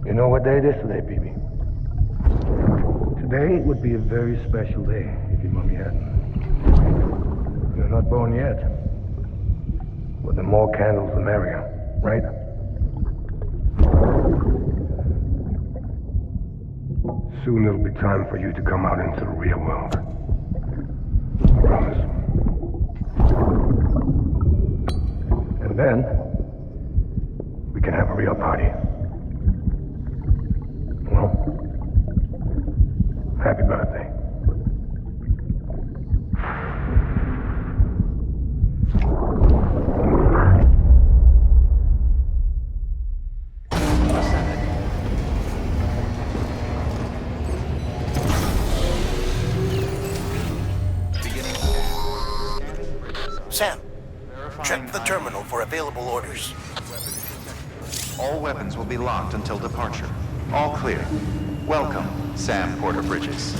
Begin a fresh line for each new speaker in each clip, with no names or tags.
You know what day it is today, BB? Today would be a very special day if your mommy hadn't. You're not born yet. But the more candles, the merrier, right? Soon it'll be time for you to come out into the real world. I promise. And then, we can have a real party. Well, happy birthday.
Sam, check the terminal for available orders.
All weapons will be locked until departure. All clear. Welcome, Sam Porter Bridges.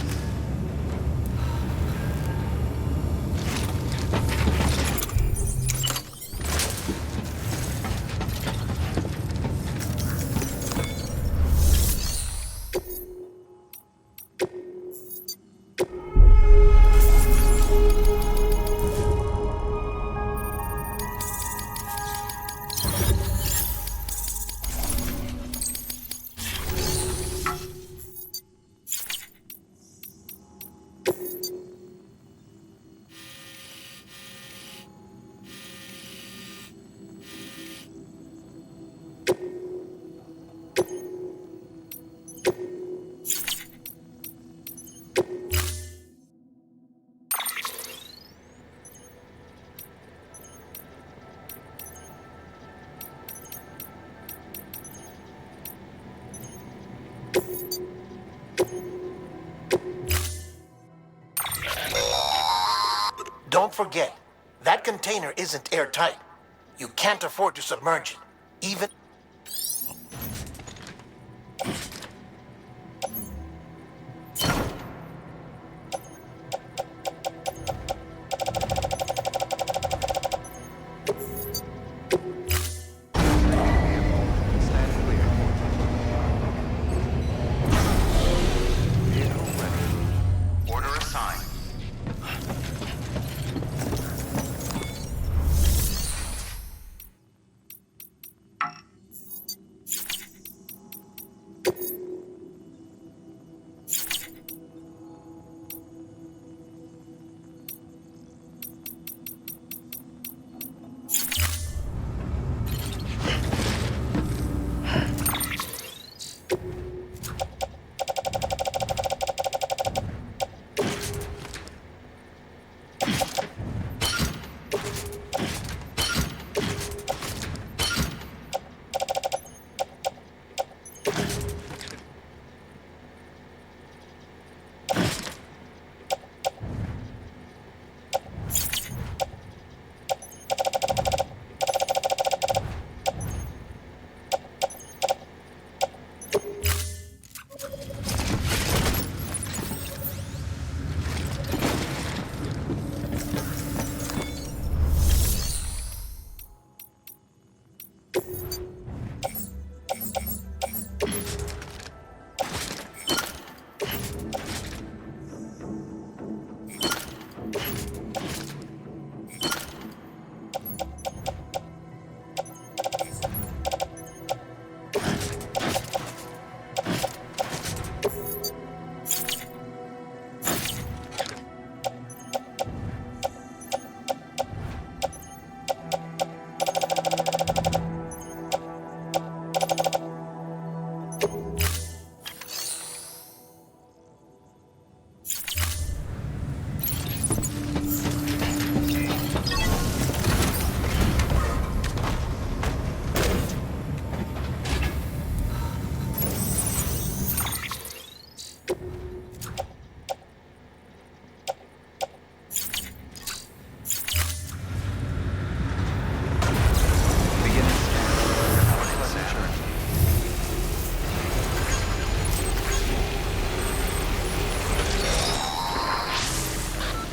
Don't forget, that container isn't airtight. You can't afford to submerge it, even...
Order assigned.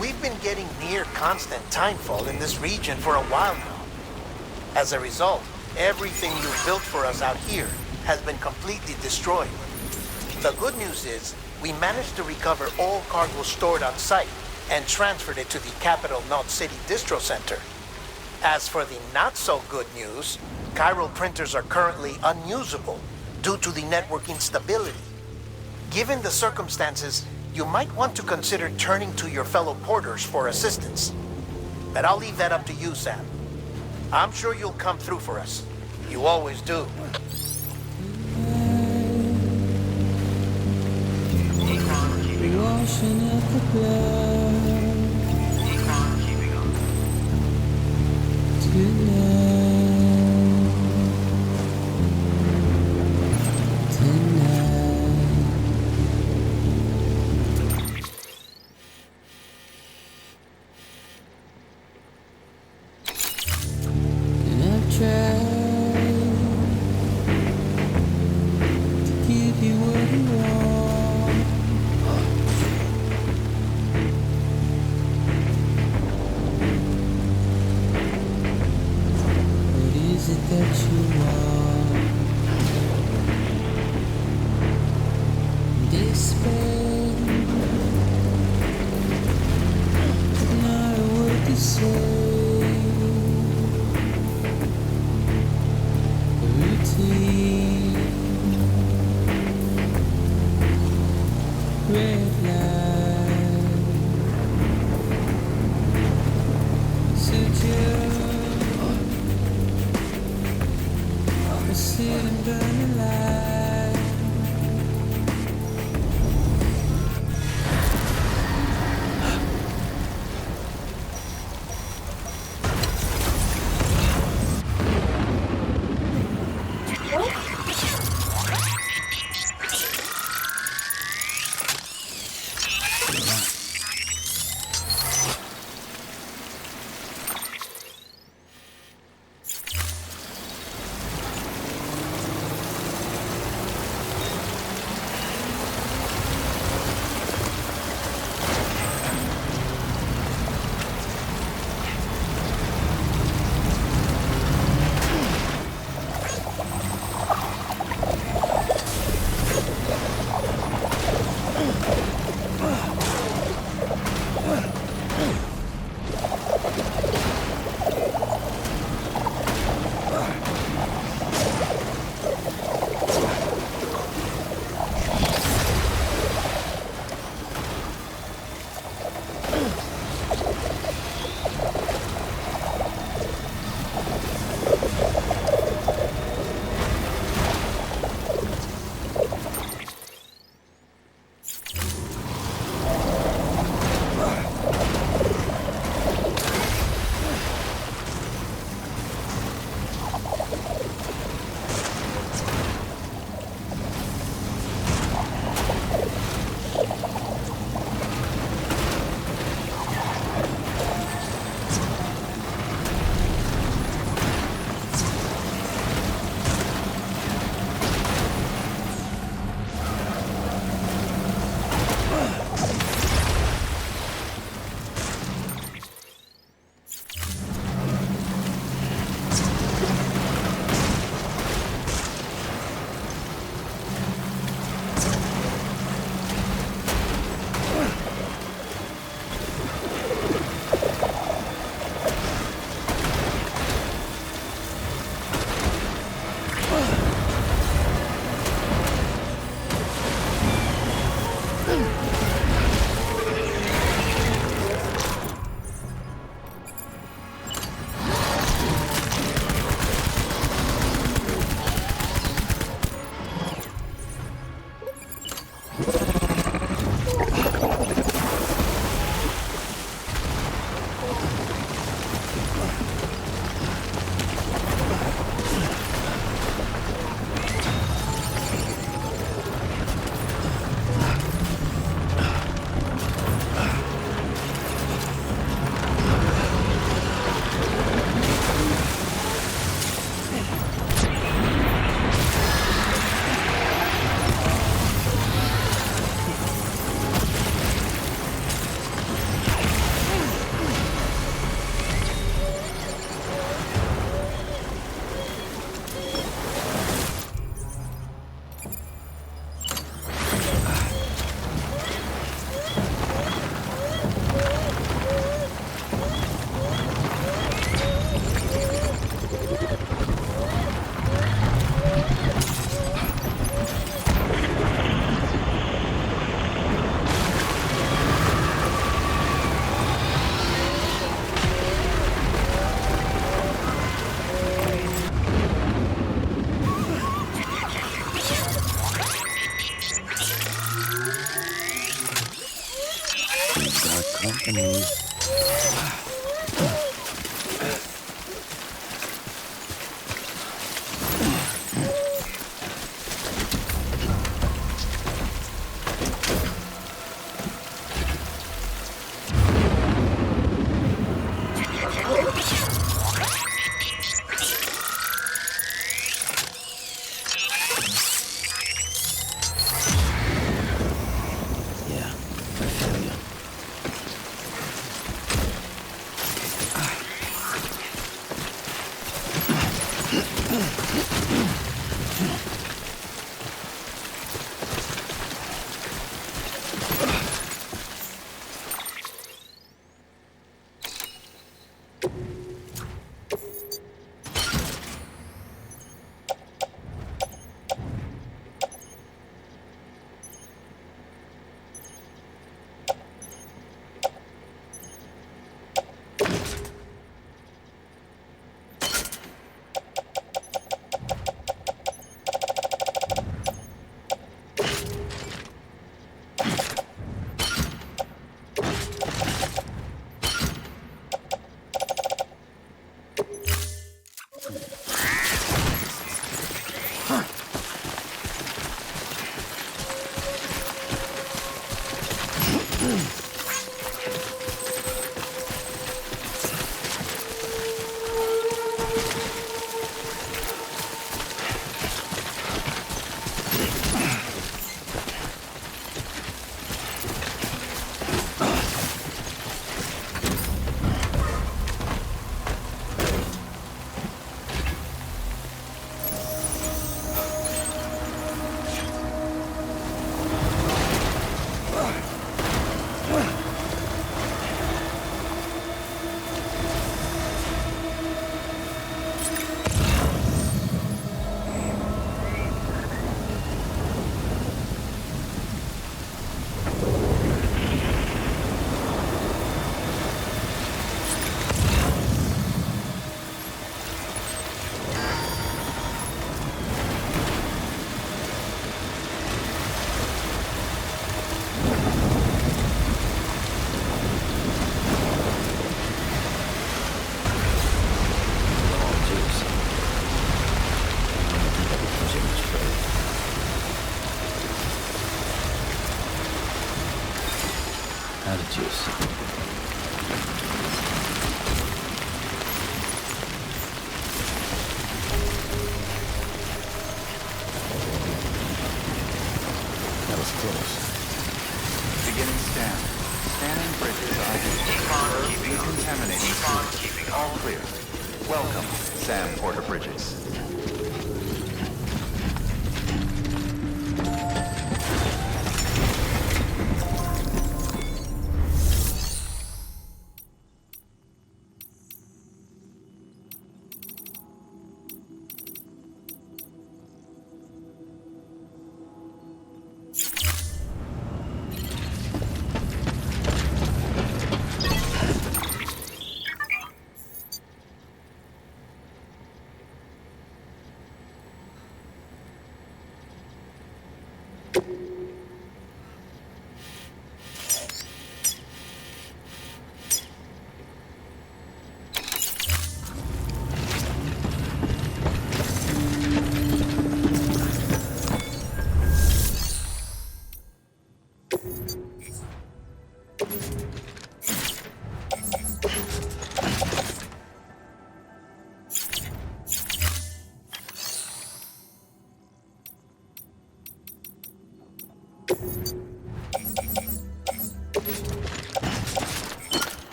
We've been getting near constant timefall in this region for a while now. As a result, everything you've built for us out here has been completely destroyed. The good news is, we managed to recover all cargo stored on site and transferred it to the Capital Knot City Distro Center. As for the not-so-good news, chiral printers are currently unusable due to the network instability. Given the circumstances, you might want to consider turning to your fellow porters for assistance. But I'll leave that up to you, Sam. I'm sure you'll come through for us. You always do.
Washing up the blood And I've tried to give you what you want. What is it that you want? Despair, not a word to say. Routine, red light, suture. I sit and burn the light.
Beginning scan. Scanning bridges ID. Decontamination. All clear. Welcome, Sam Porter Bridges.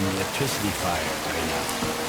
on an electricity fire right now.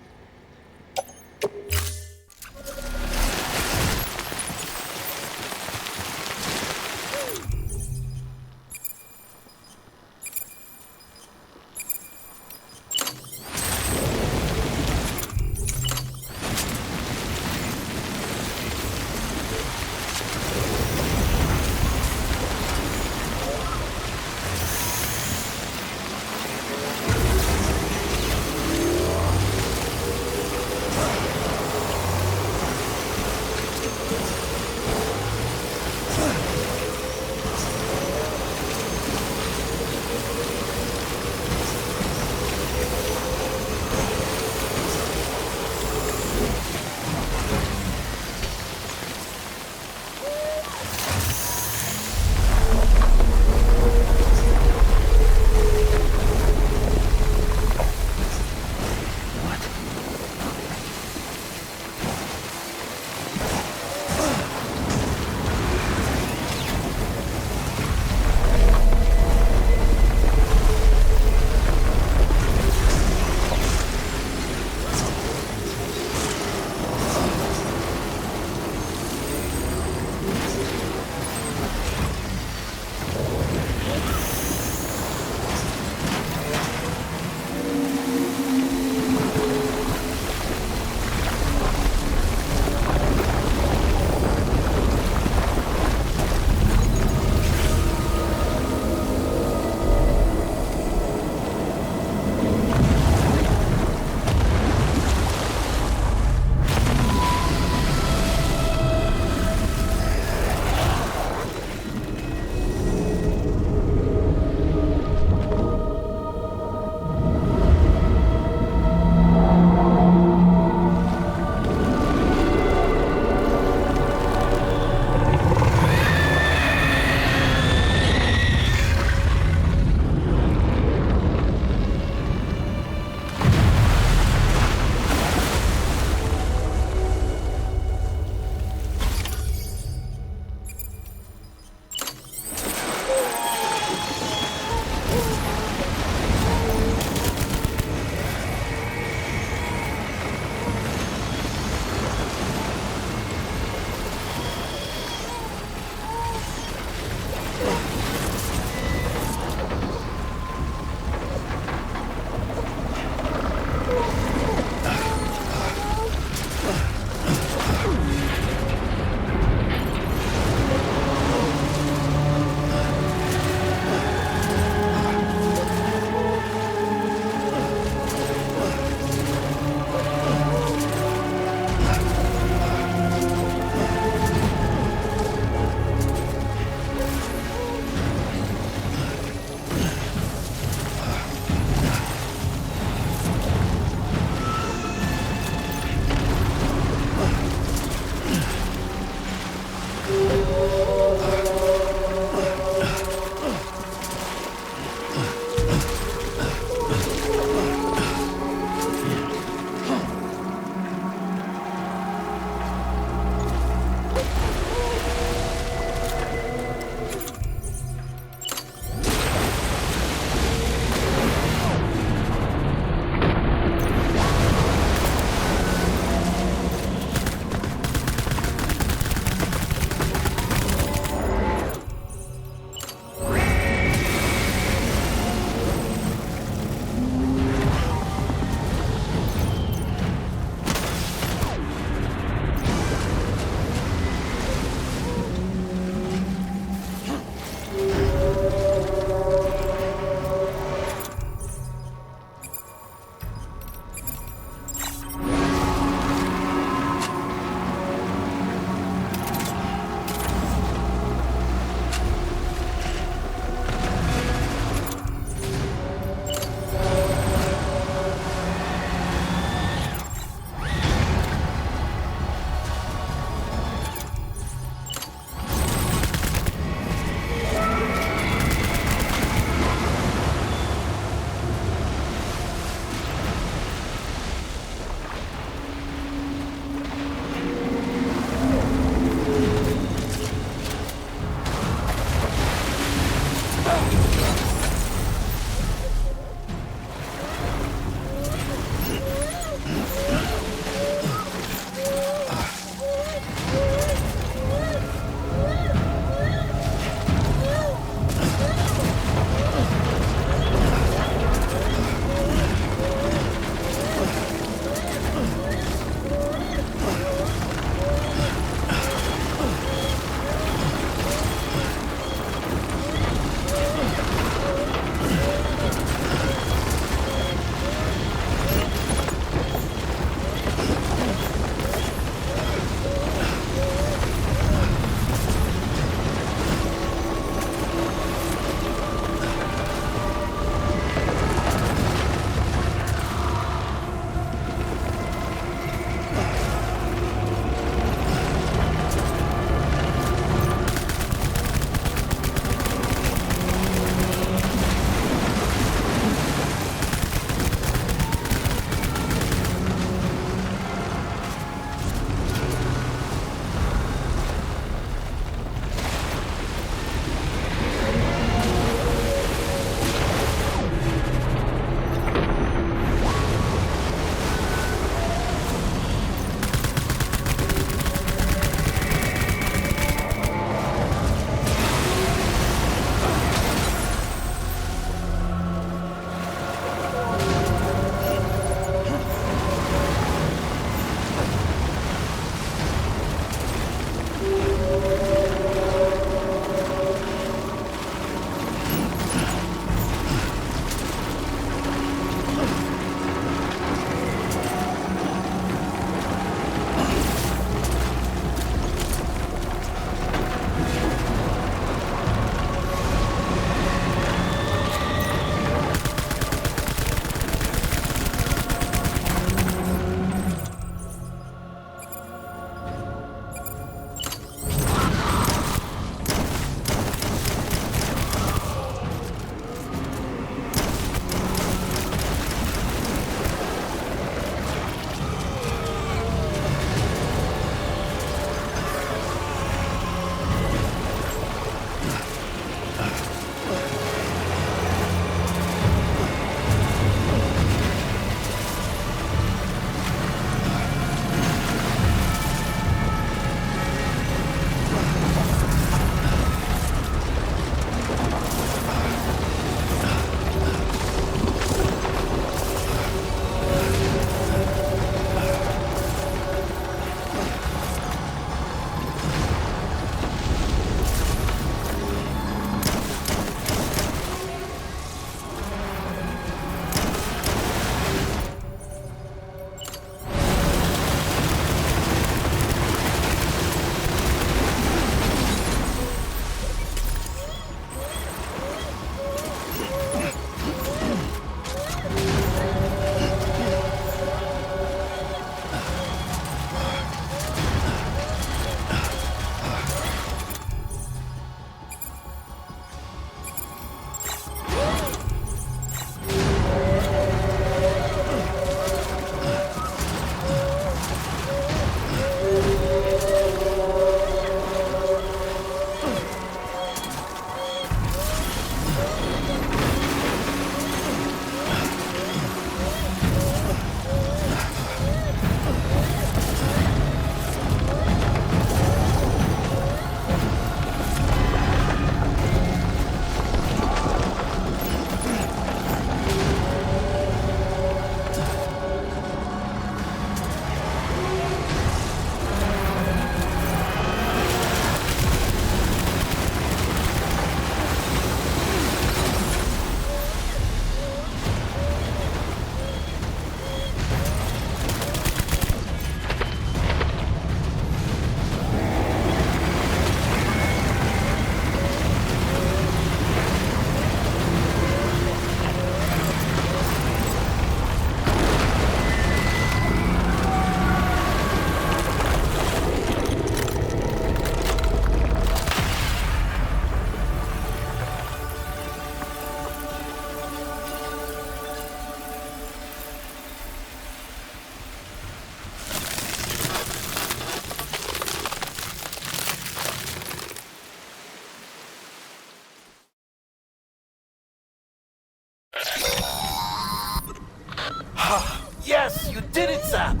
did it, Sam!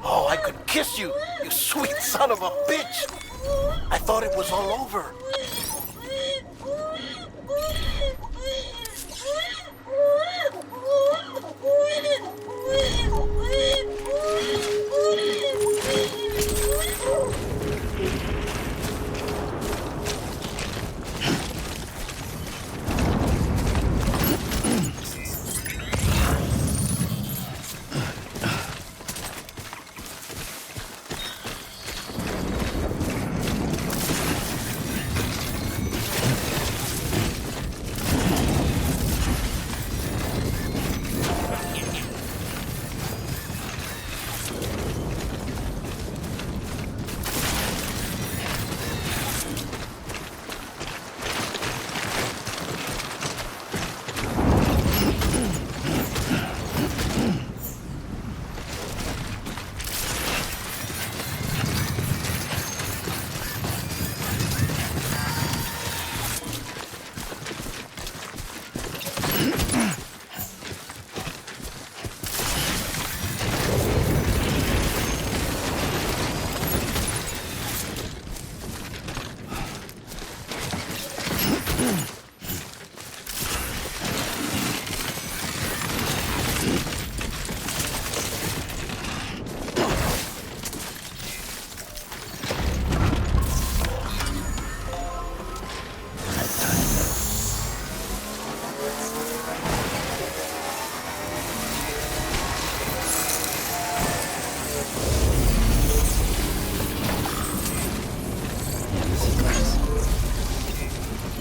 Oh, I could kiss you, you sweet son of a bitch! I thought it was all over.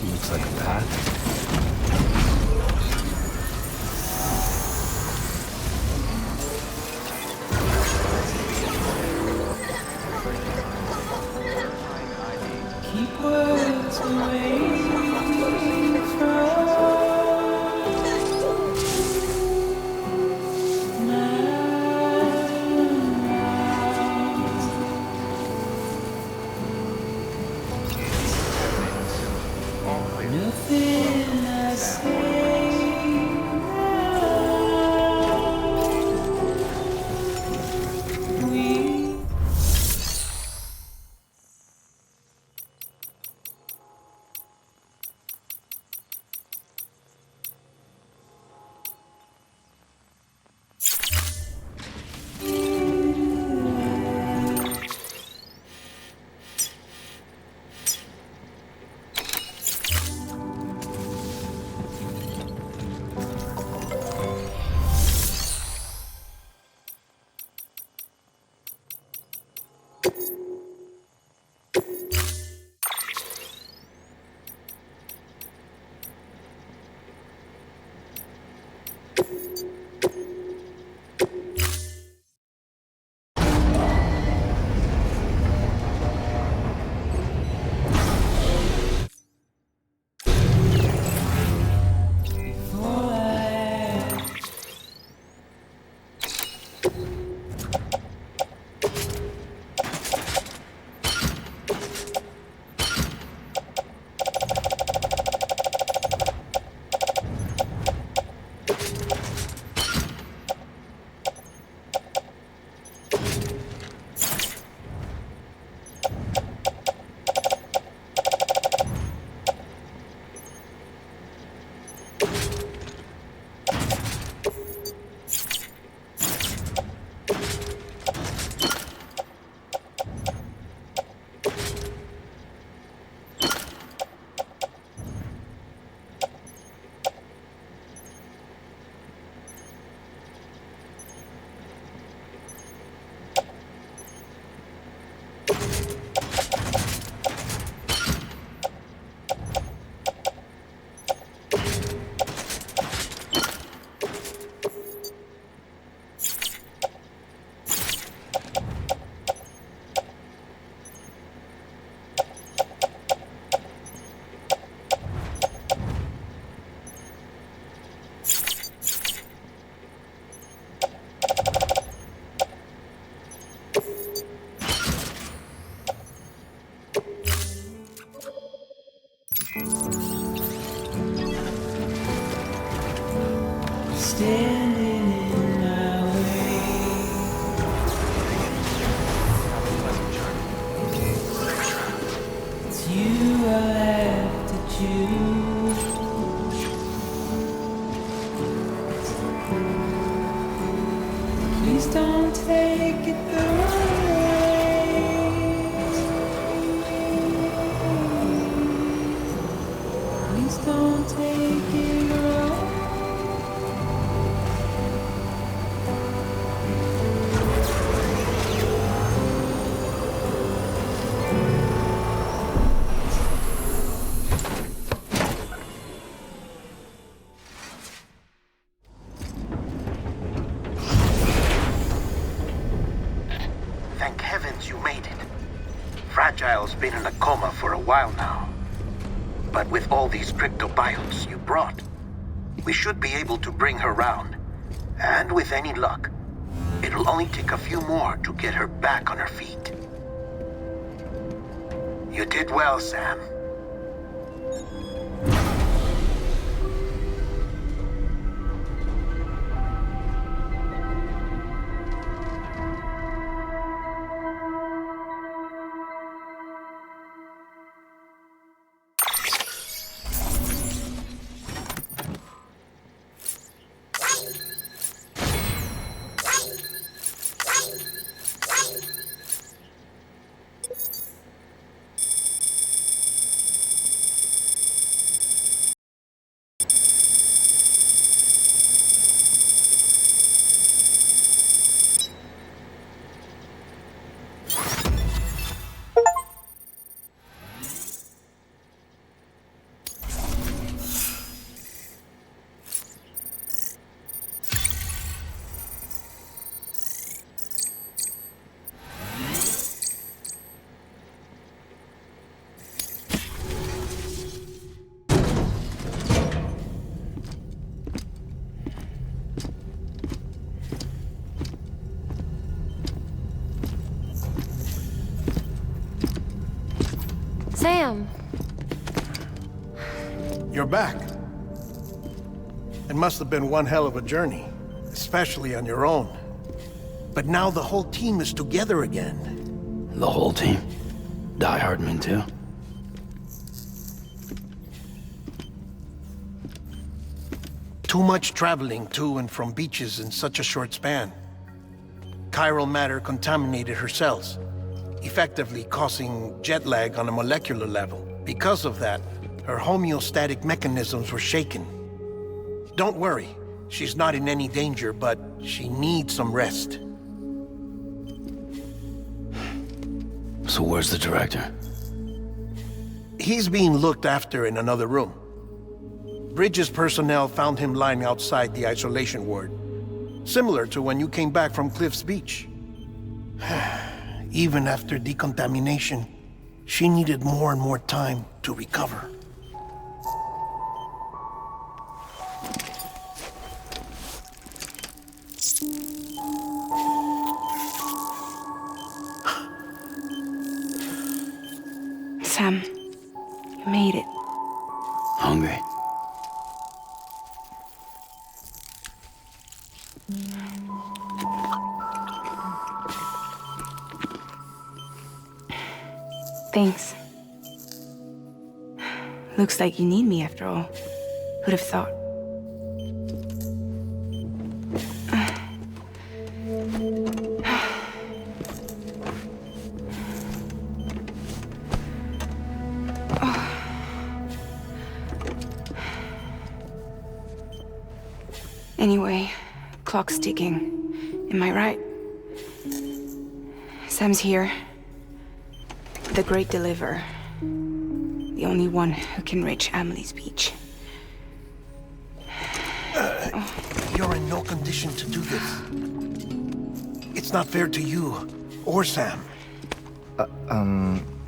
Looks like a path.
Keep words away from nothing I say. We standing in my way. you are left to choose. Please don't take it the wrong way. Please don't take it wrong.
Thank heavens you made it. Fragile's been in a coma for a while now. But with all these cryptobiotes you brought, we should be able to bring her round. And with any luck, it'll only take a few more to get her back on her feet. You did well, Sam.
Sam!
You're back. It must have been one hell of a journey, especially on your own. But now the whole team is together again.
The whole team? Die Hardman too?
Too much traveling to and from beaches in such a short span. Chiral matter contaminated her cells, effectively causing jet lag on a molecular level. Because of that, her homeostatic mechanisms were shaken. Don't worry, she's not in any danger, but she needs some rest.
So where's the director?
He's being looked after in another room. Bridges personnel found him lying outside the isolation ward, similar to when you came back from Cliff's Beach. Even after decontamination, she needed more and more time to recover.
Sam, you made it.
Hungry?
Thanks. Looks like you need me after all. Who'd have thought? Anyway, clock's ticking. Am I right? Sam's here. The Great Deliverer. The only one who can reach Amelie's Beach.
You're in no condition to do this. It's not fair to you or Sam.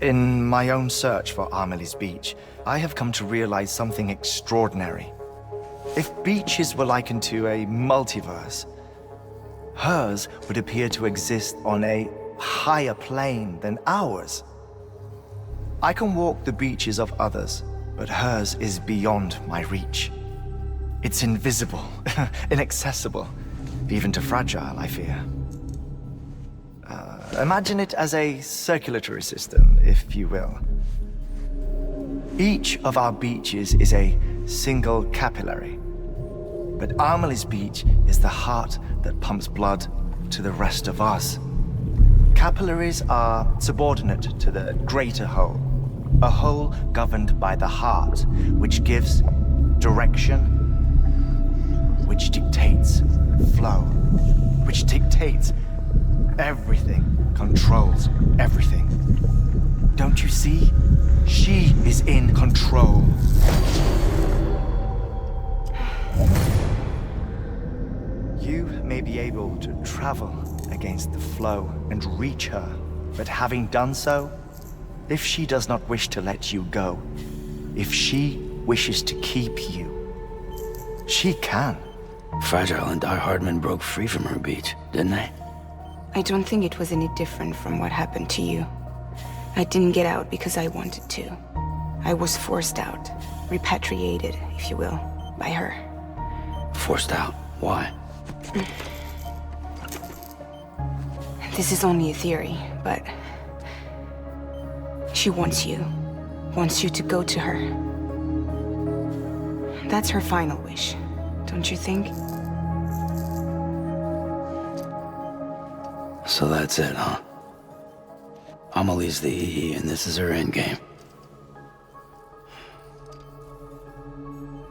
In my own search for Amelie's Beach, I have come to realize something extraordinary. If beaches were likened to a multiverse, hers would appear to exist on a higher plane than ours. I can walk the beaches of others, but hers is beyond my reach. It's invisible, inaccessible, even to Fragile, I fear. Imagine it as a circulatory system, if you will. Each of our beaches is a single capillary. But Amelie's beach is the heart that pumps blood to the rest of us. Capillaries are subordinate to the greater whole. A whole governed by the heart, which gives direction, which dictates flow, which dictates everything, controls everything. Don't you see? She is in control. You may be able to travel against the flow and reach her, but having done so, if she does not wish to let you go, if she wishes to keep you, she can.
Fragile and Die Hardman broke free from her beach, didn't they?
I don't think it was any different from what happened to you. I didn't get out because I wanted to. I was forced out, repatriated, if you will, by her.
Forced out? Why?
This is only a theory, but she wants you to go to her. That's her final wish, don't you think?
So that's it, huh? Amelie's the EE, and this is her endgame.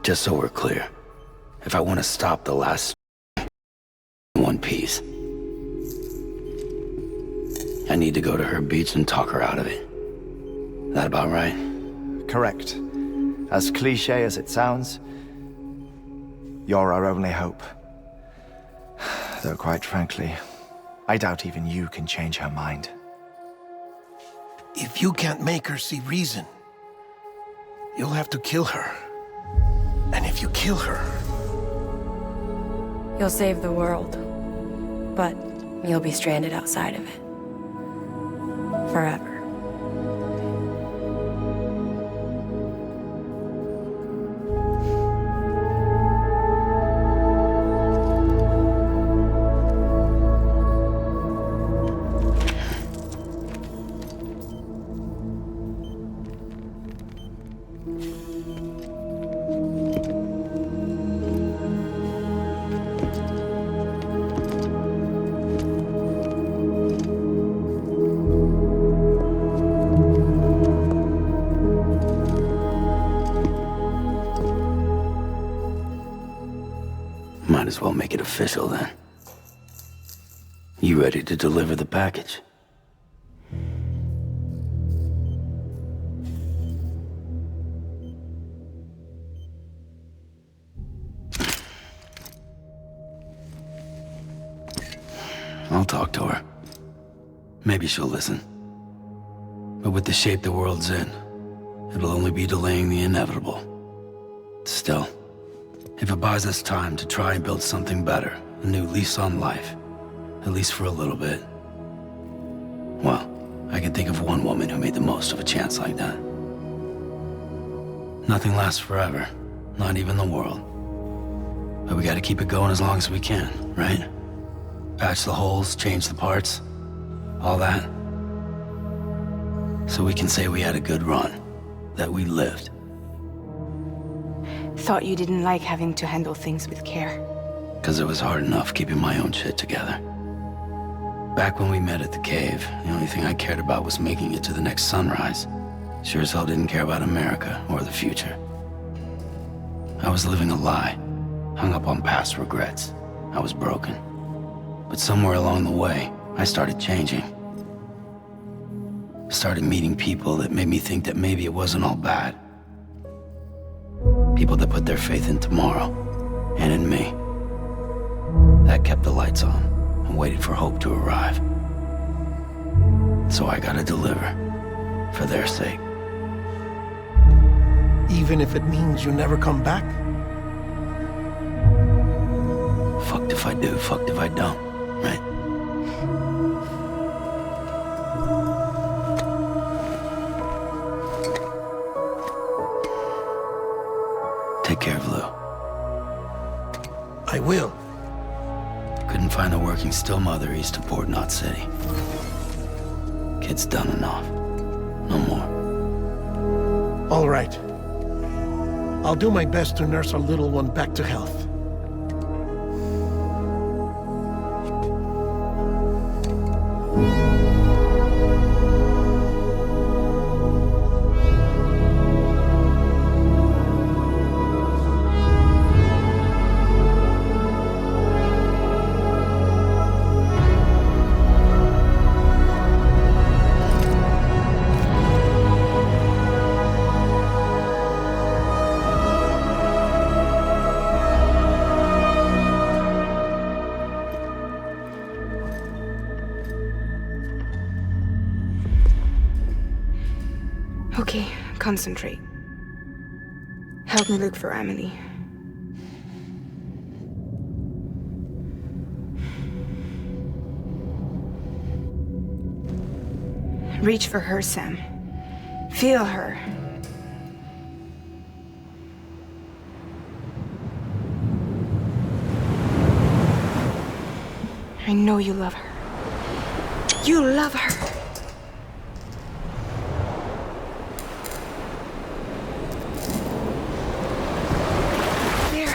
Just so we're clear, if I want to stop the last in one piece, I need to go to her beach and talk her out of it. That about right?
Correct. As cliche as it sounds, you're our only hope. Though quite frankly, I doubt even you can change her mind.
If you can't make her see reason, you'll have to kill her. And if you kill her...
You'll save the world, but you'll be stranded outside of it. Forever.
Might as well make it official then. You ready to deliver the package? I'll talk to her. Maybe she'll listen. But with the shape the world's in, it'll only be delaying the inevitable. Still, if it buys us time to try and build something better, a new lease on life, at least for a little bit, well, I can think of one woman who made the most of a chance like that. Nothing lasts forever, not even the world. But we gotta keep it going as long as we can, right? Patch the holes, change the parts, all that. So we can say we had a good run, that we lived.
Thought you didn't like having to handle things with care.
'Cause it was hard enough keeping my own shit together. Back when we met at the cave, the only thing I cared about was making it to the next sunrise. Sure as hell didn't care about America or the future. I was living a lie, hung up on past regrets. I was broken. But somewhere along the way, I started changing. Started meeting people that made me think that maybe it wasn't all bad. People that put their faith in tomorrow, and in me. That kept the lights on, and waited for hope to arrive. So I gotta deliver, for their sake.
Even if it means you never come back?
Fucked if I do, fucked if I don't, right? Take care of Lou.
I will.
Couldn't find a working still mother east of Port Knot City. Kid's done enough. No more.
All right. I'll do my best to nurse our little one back to health.
Okay, concentrate. Help me look for Amelie. Reach for her, Sam. Feel her. I know you love her. You love her! There.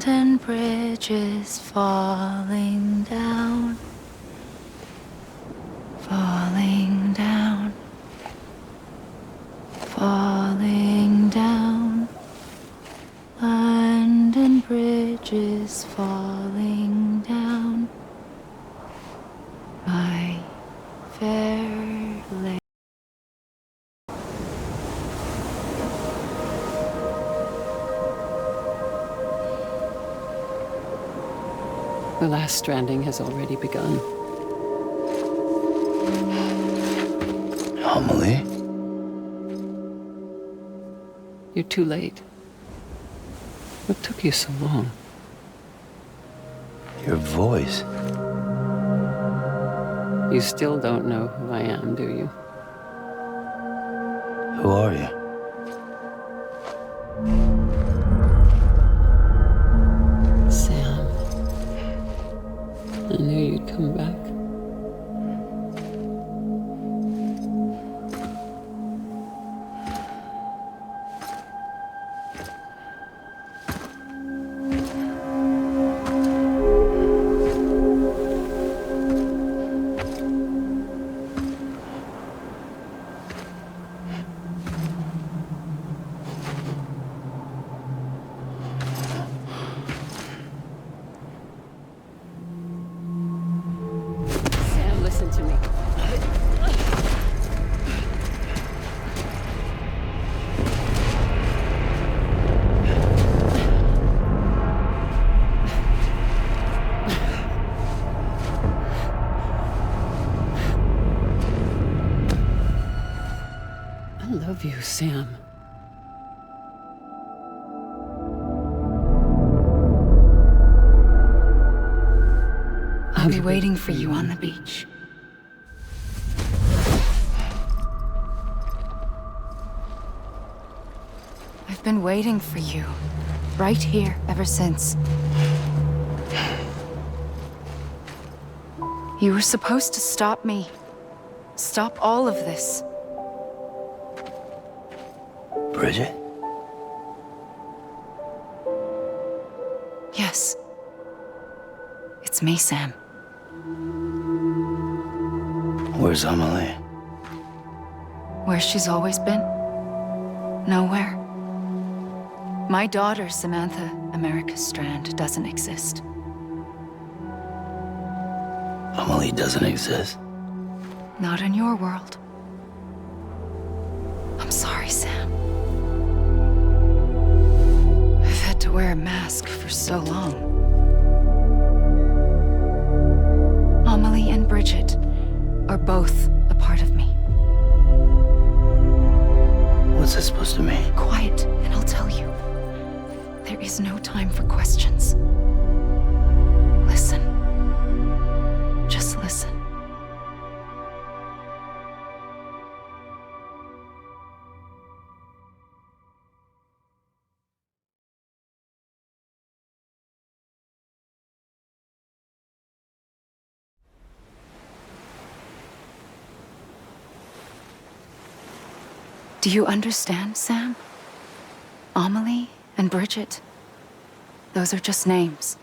Abandoned bridges falling down, falling down, falling down. London bridges falling down. My fair lady.
The last stranding has already begun.
Amelie?
You're too late. What took you so long?
Your voice.
You still don't know who I am, do you?
Who are you?
Sam. I knew you'd come back. Sam, listen to me. I love you, Sam.
I'll be waiting for you on the beach. I've been waiting for you, right here, ever since. You were supposed to stop me. Stop all of this.
Bridget?
Yes. It's me, Sam.
Where's Amelie?
Where she's always been. Nowhere. My daughter, Samantha America Strand, doesn't exist.
Amelie doesn't exist.
Not in your world. I'm sorry, Sam. I've had to wear a mask for so long. Amelie and Bridget are both a part of me.
What's that supposed to mean?
Quiet, and I'll tell you. There is no time for questions. Listen. Just listen. Do you understand, Sam? Amelie and Bridget, those are just names.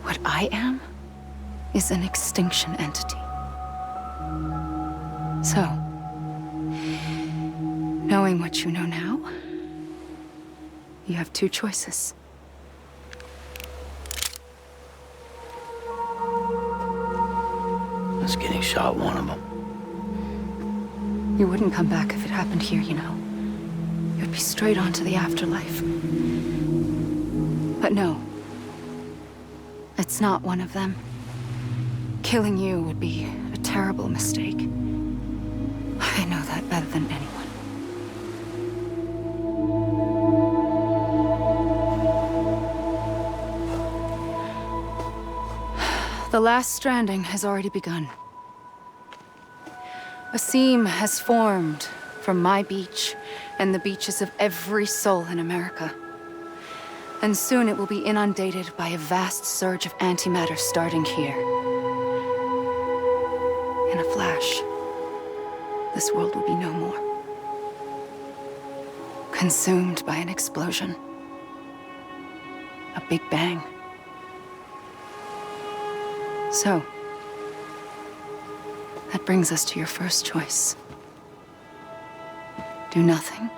What I am is an extinction entity. So, knowing what you know now, you have two choices.
Us getting shot, one of them.
You wouldn't come back if it happened here, you know. You'd be straight on to the afterlife. But no. It's not one of them. Killing you would be a terrible mistake. I know that better than anyone. The last stranding has already begun. A seam has formed from my beach and the beaches of every soul in America. And soon it will be inundated by a vast surge of antimatter starting here. In a flash, this world will be no more. Consumed by an explosion. Big Bang. So, that brings us to your first choice. Do nothing.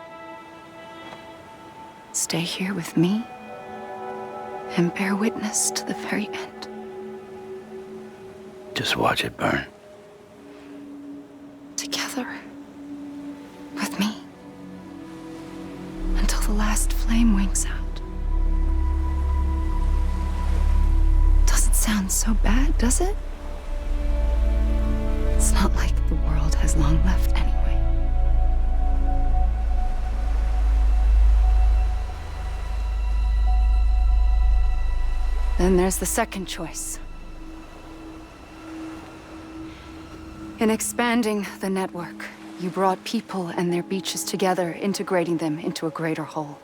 Stay here with me and bear witness to the very end.
Just watch it burn.
Together. With me. Until the last flame winks out. Doesn't sound so bad, does it? It's not like the world has long left anyway. Then there's the second choice. In expanding the network, you brought people and their beaches together, integrating them into a greater whole.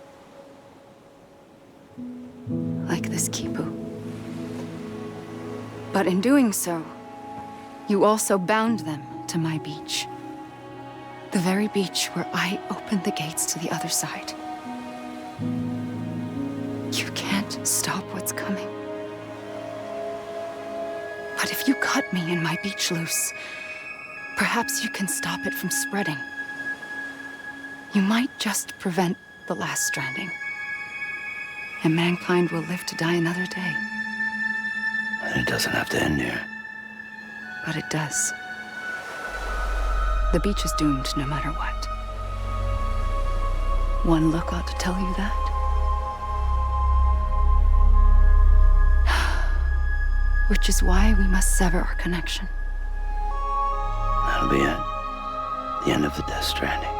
Like this Kipu. But in doing so, you also bound them to my beach. The very beach where I opened the gates to the other side. You can't stop what's coming. But if you cut me and my beach loose, perhaps you can stop it from spreading. You might just prevent the last stranding. And mankind will live to die another day.
And it doesn't have to end here.
But it does. The beach is doomed no matter what. One look ought to tell you that. Which is why we must sever our connection.
That'll be it. The end of the Death Stranding.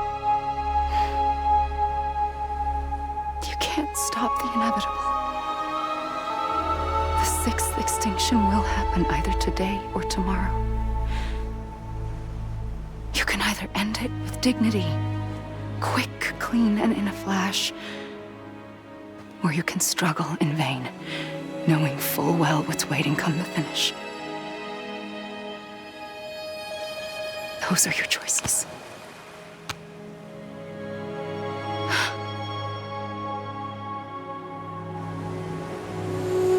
You can't stop the inevitable. The sixth extinction will happen either today or tomorrow. You can either end it with dignity, quick, clean, and in a flash, or you can struggle in vain, knowing full well what's waiting come the finish. Those are your choices.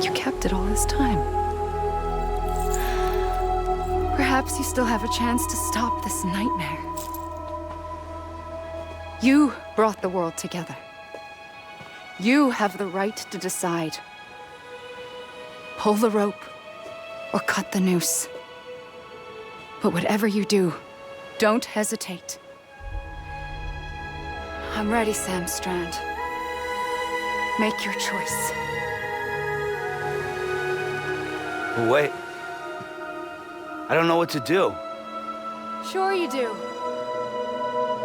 You kept it all this time. Perhaps you still have a chance to stop this nightmare. You brought the world together. You have the right to decide. Pull the rope or cut the noose. But whatever you do, don't hesitate. I'm ready, Sam Strand. Make your choice.
But wait. I don't know what to do.
Sure you do.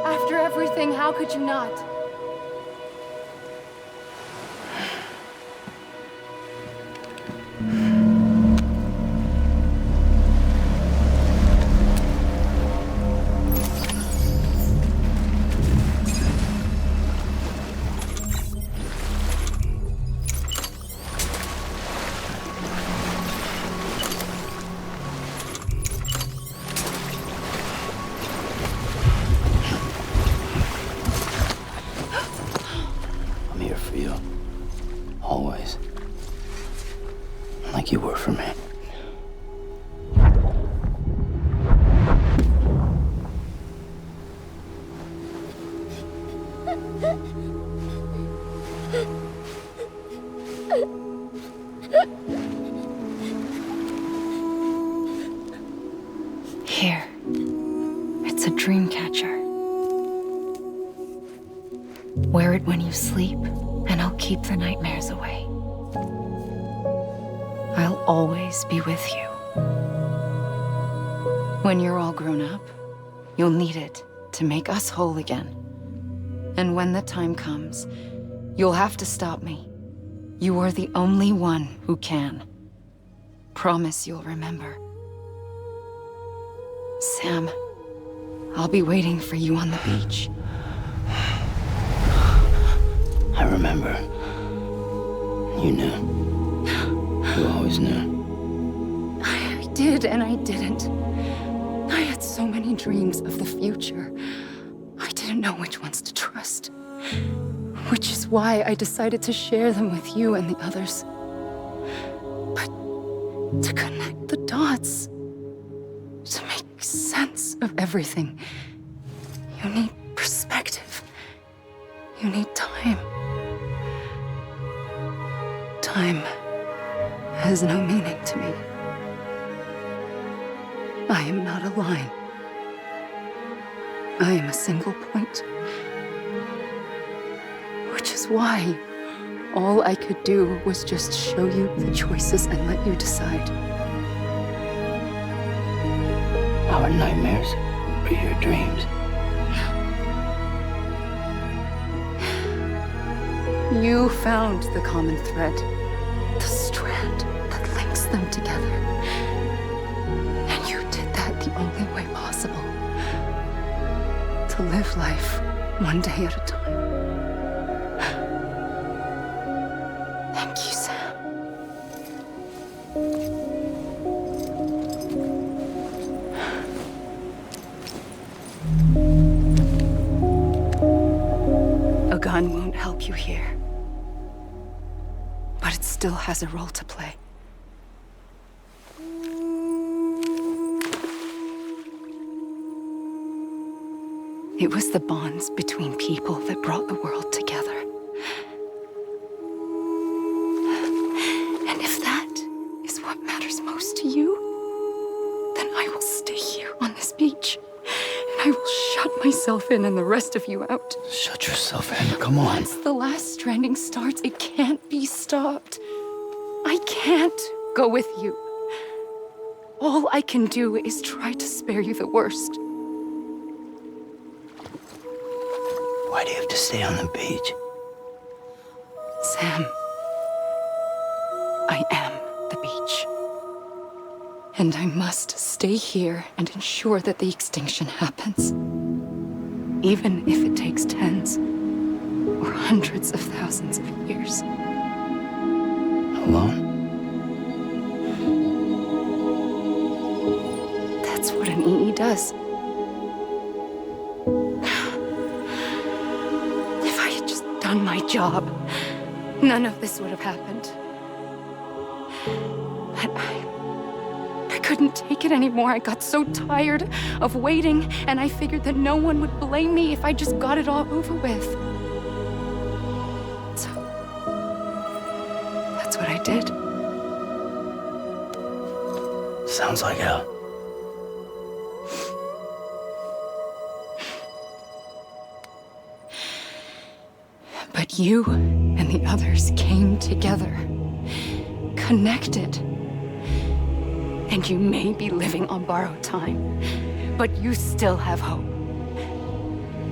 After everything, how could you not?
I'm here for you. Always. Like you were for me.
Here. It's a dream catcher. Wear it when you sleep, and I'll keep the nightmares away. I'll always be with you. When you're all grown up, you'll need it to make us whole again. And when the time comes, you'll have to stop me. You are the only one who can. Promise you'll remember. Sam, I'll be waiting for you on the beach.
I remember. You knew. You always knew.
I did and I didn't. I had so many dreams of the future. I didn't know which ones to trust. Which is why I decided to share them with you and the others. to connect the dots, to make sense of everything. You need perspective. You need time. Time has no meaning to me. I am not a line. I am a single point. Which is why all I could do was just show you the choices and let you decide.
Our nightmares are your dreams.
You found the common thread, the strand that links them together. And you did that the only way possible. To live life one day at a time. Thank you, Sam. A gun won't help you here. But it still has a role to play. It was the bonds between people that brought the world together. And if that is what matters most to you, then I will stay here on this beach. And I will shut myself in and the rest of you out.
Shut yourself in, come on.
Once the last stranding starts, it can't be stopped. I can't go with you. All I can do is try to spare you the worst.
Why do you have to stay on the beach?
Sam, I am the beach. And I must stay here and ensure that the extinction happens. Even if it takes tens or hundreds of thousands of years.
Alone?
That's what an EE does. If I had just done my job, none of this would have happened. But I couldn't take it anymore. I got so tired of waiting, and I figured that no one would blame me if I just got it all over with. So, that's what I did.
Sounds like hell.
But you and the others came together, connected. And you may be living on borrowed time, but you still have hope.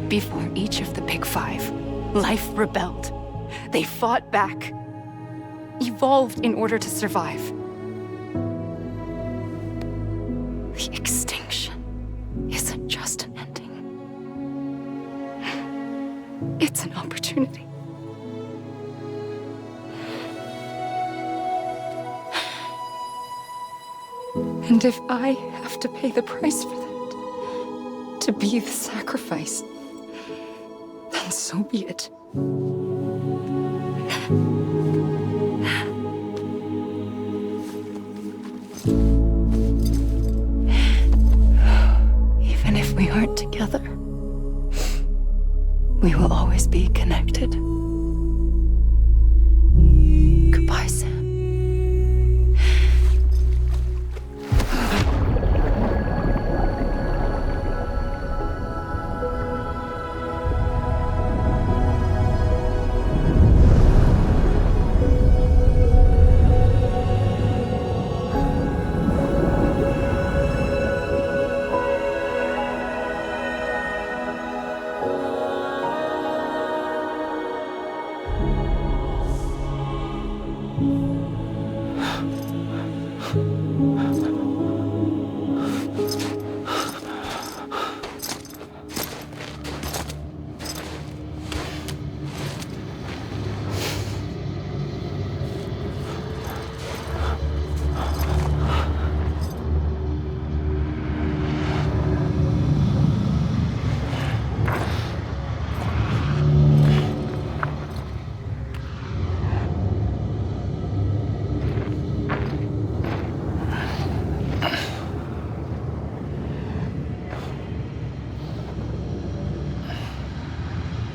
Before each of the Big Five, life rebelled. They fought back, evolved in order to survive. The extinction isn't just an ending. It's an opportunity. And if I have to pay the price for that, to be the sacrifice, then so be it. Even if we aren't together, we will always be connected. Goodbye, Sam.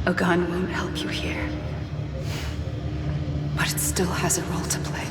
A gun won't help you here. But it still has a role to play.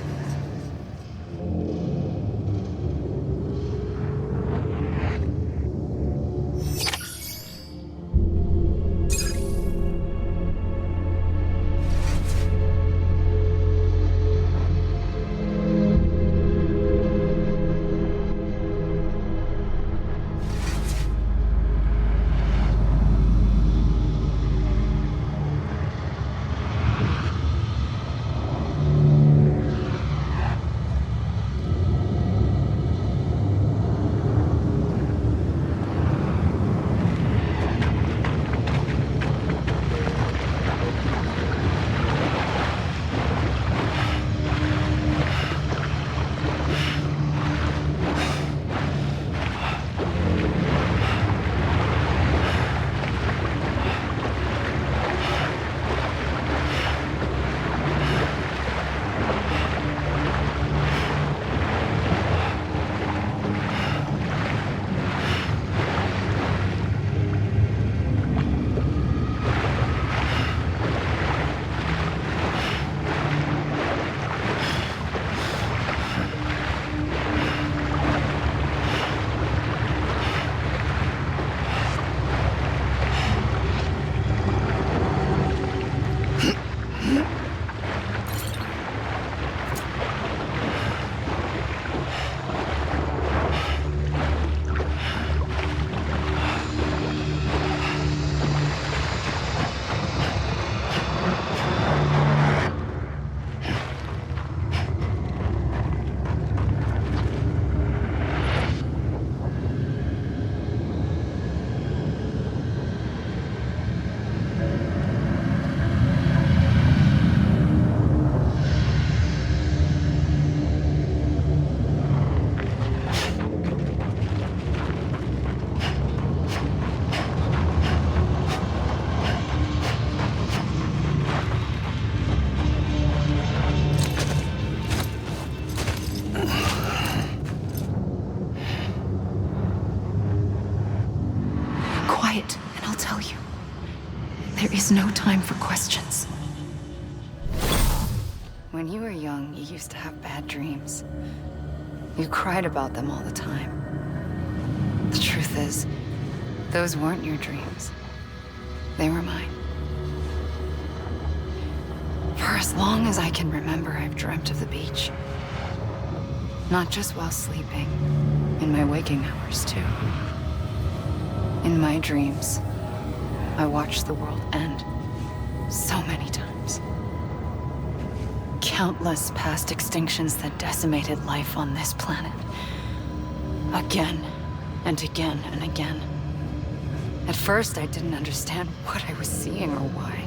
There is no time for questions. When you were young, you used to have bad dreams. You cried about them all the time. The truth is, those weren't your dreams. They were mine. For as long as I can remember, I've dreamt of the beach. Not just while sleeping, in my waking hours too. In my dreams, I watched the world end so many times. Countless past extinctions that decimated life on this planet. Again and again and again. At first, I didn't understand what I was seeing or why.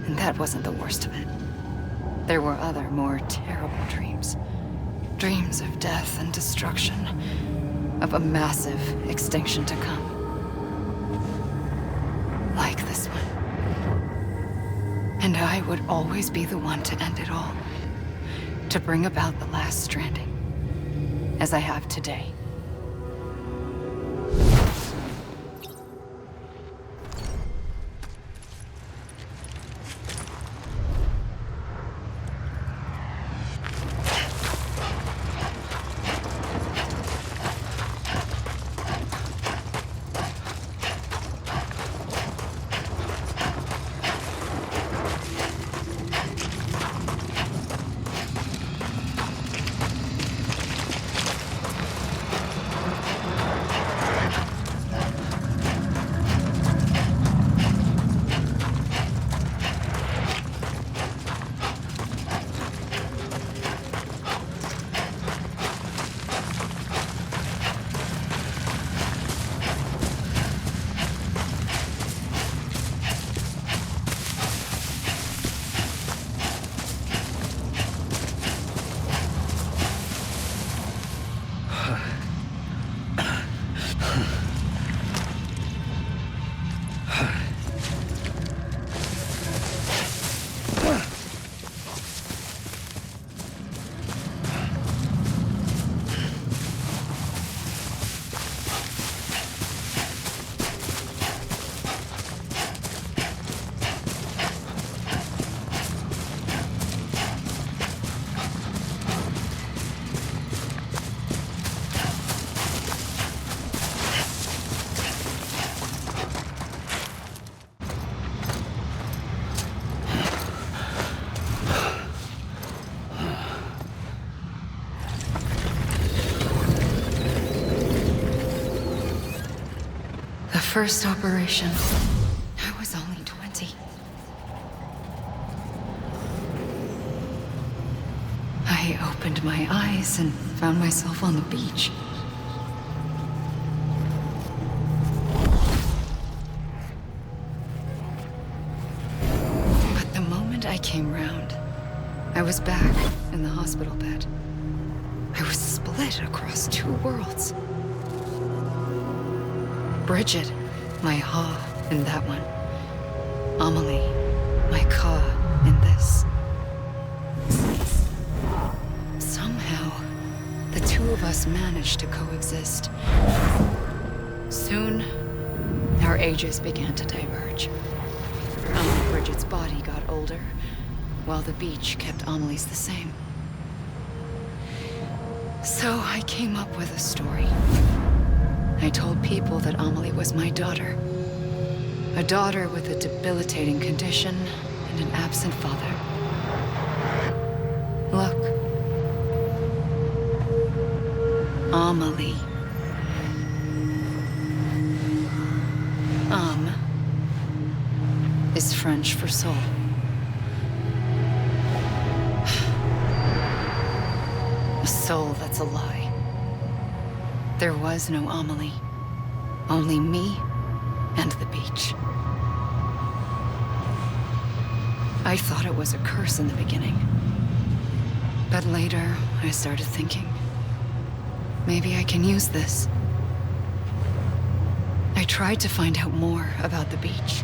And that wasn't the worst of it. There were other, more terrible dreams. Dreams of death and destruction. Of a massive extinction to come. Like this one. And I would always be the one to end it all. To bring about the last stranding. As I have today. first operation, I was only 20. I opened my eyes and found myself on the beach. But the moment I came round, I was back in the hospital bed. I was split across two worlds. Bridget, my Ha in that one. Amelie, my Ka in this. Somehow, the two of us managed to coexist. Soon, our ages began to diverge. Bridget's body got older, while the beach kept Amelie's the same. So I came up with a story. I told people that Amelie was my daughter. A daughter with a debilitating condition and an absent father. Look. Amelie. Is French for soul. A soul that's a lie. There was no Amelie. Only me and the beach. I thought it was a curse in the beginning. But later, I started thinking, maybe I can use this. I tried to find out more about the beach.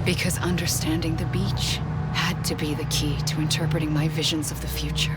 Because understanding the beach had to be the key to interpreting my visions of the future.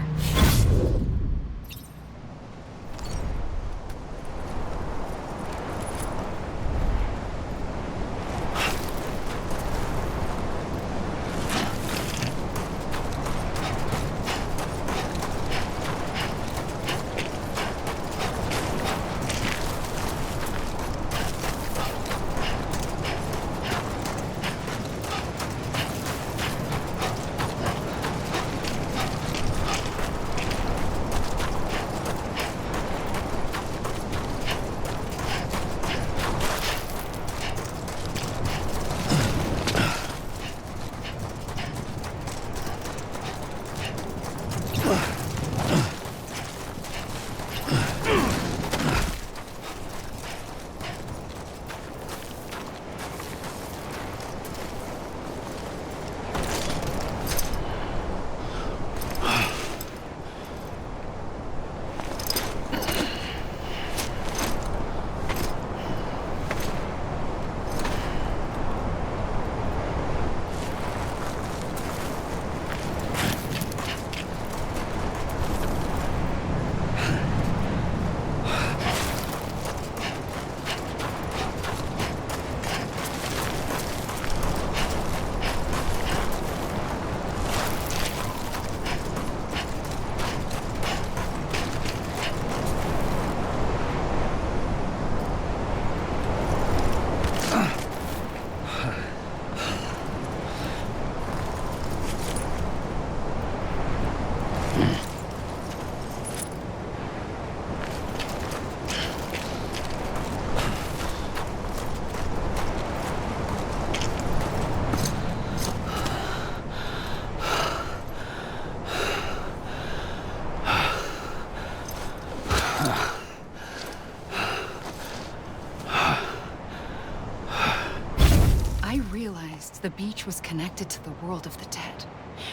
The beach was connected to the world of the dead,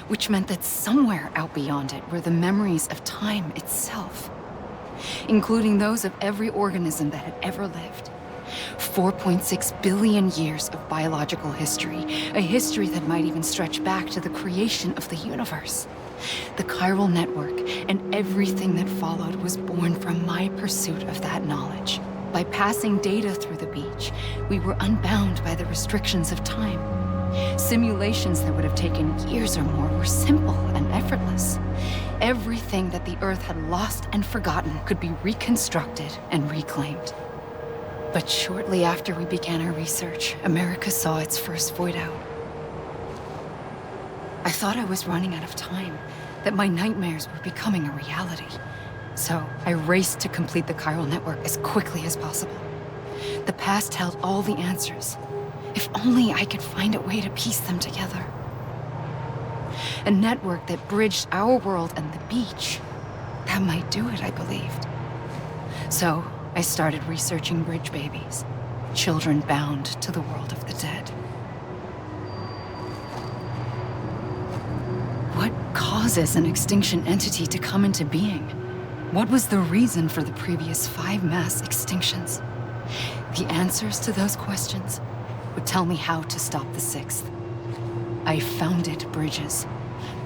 which meant that somewhere out beyond it were the memories of time itself, including those of every organism that had ever lived. 4.6 billion years of biological history, a history that might even stretch back to the creation of the universe. The chiral network and everything that followed was born from my pursuit of that knowledge. By passing data through the beach, we were unbound by the restrictions of time. Simulations that would have taken years or more were simple and effortless. Everything that the Earth had lost and forgotten could be reconstructed and reclaimed. But shortly after we began our research, America saw its first void out. I thought I was running out of time, that my nightmares were becoming a reality. So I raced to complete the chiral network as quickly as possible. The past held all the answers. If only I could find a way to piece them together. A network that bridged our world and the beach. That might do it, I believed. So, I started researching bridge babies. Children bound to the world of the dead. What causes an extinction entity to come into being? What was the reason for the previous 5 mass extinctions? The answers to those questions would tell me how to stop the 6th. I founded bridges,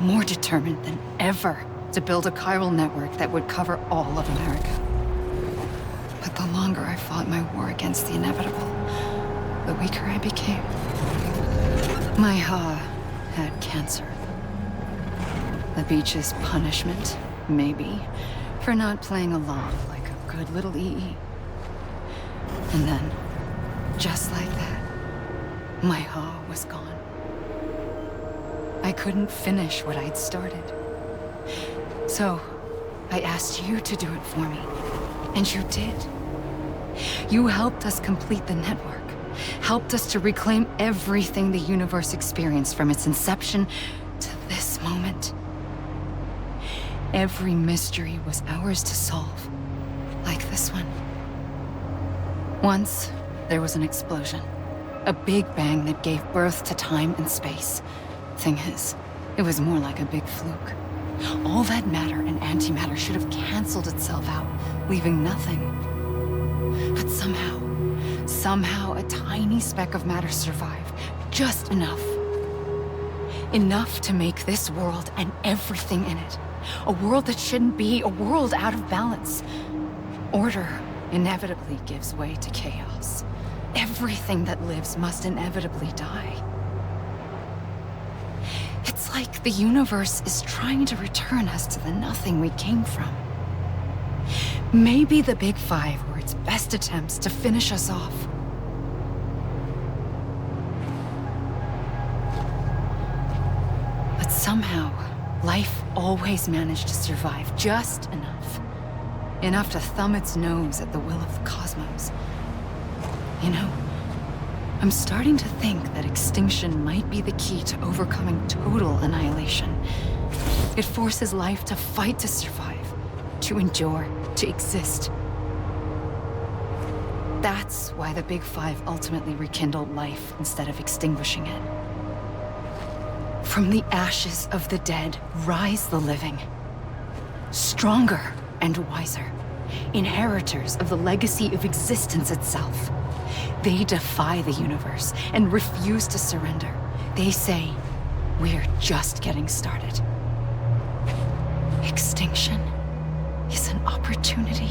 more determined than ever to build a chiral network that would cover all of America. But the longer I fought my war against the inevitable, the weaker I became. My Ha had cancer. The beach's punishment, maybe, for not playing along like a good little EE. And then, just like that, my Ha was gone. I couldn't finish what I'd started. So, I asked you to do it for me. And you did. You helped us complete the network. Helped us to reclaim everything the universe experienced from its inception to this moment. Every mystery was ours to solve. Like this one. Once, there was an explosion. A big bang that gave birth to time and space. Thing is, it was more like a big fluke. All that matter and antimatter should have canceled itself out, leaving nothing. But somehow a tiny speck of matter survived. Just enough. Enough to make this world and everything in it. A world that shouldn't be, a world out of balance. Order inevitably gives way to chaos. Everything that lives must inevitably die. It's like the universe is trying to return us to the nothing we came from. Maybe the Big Five were its best attempts to finish us off. But somehow, life always managed to survive just enough. Enough to thumb its nose at the will of the cosmos. You know, I'm starting to think that extinction might be the key to overcoming total annihilation. It forces life to fight to survive, to endure, to exist. That's why the Big Five ultimately rekindled life instead of extinguishing it. From the ashes of the dead rise the living. Stronger and wiser. Inheritors of the legacy of existence itself. They defy the universe and refuse to surrender. They say, we're just getting started. Extinction is an opportunity.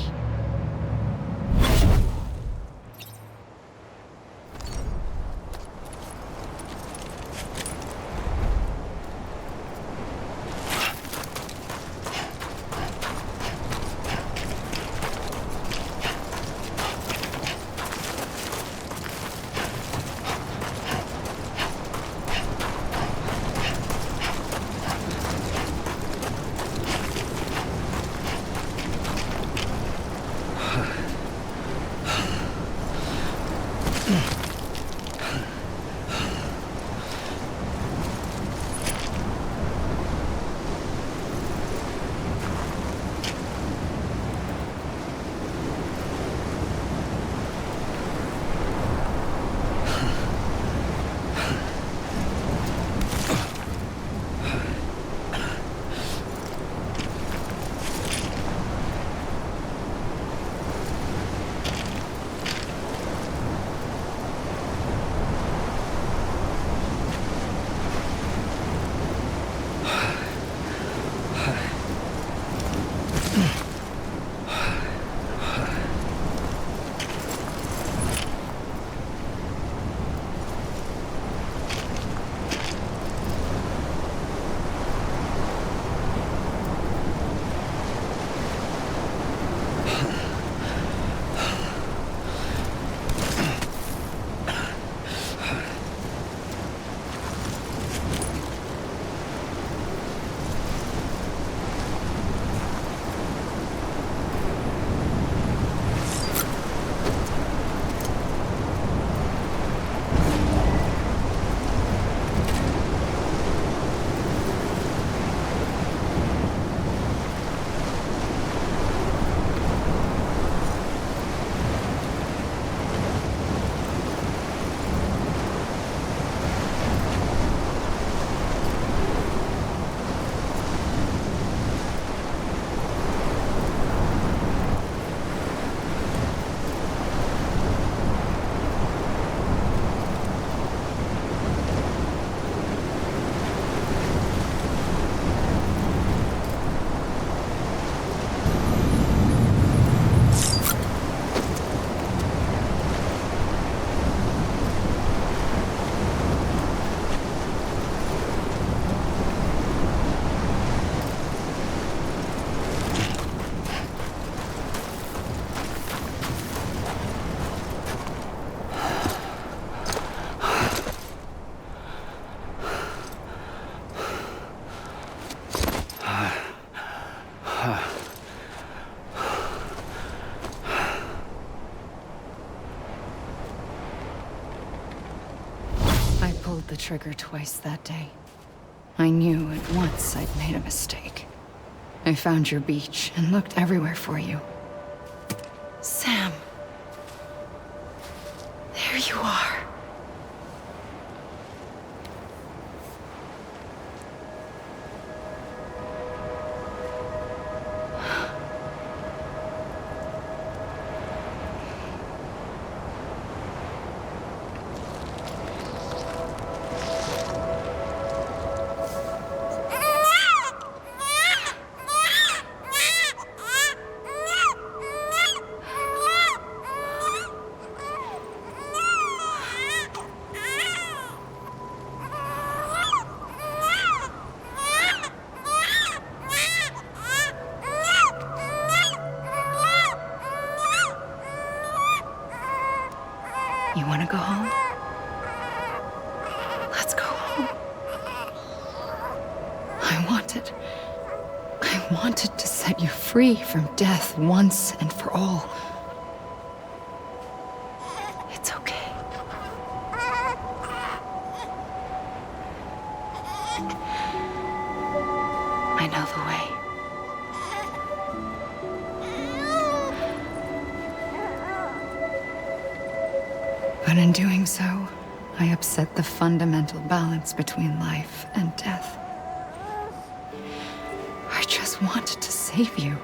the trigger twice that day. I knew at once I'd made a mistake. I found your beach and looked everywhere for you. Sam. There you are. You want to go home? Let's go home. I wanted to set you free from death once and for all. It's okay. I know the way. But in doing so, I upset the fundamental balance between life and death. I just wanted to save you.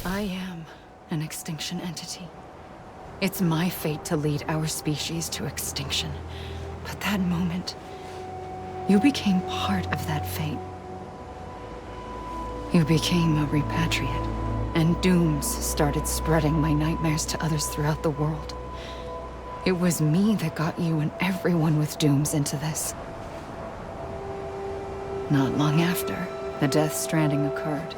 I am an extinction entity. It's my fate to lead our species to extinction. But that moment, you became part of that fate. You became a repatriate, and dooms started spreading my nightmares to others throughout the world. It was me that got you and everyone with dooms into this. Not long after, the Death Stranding occurred.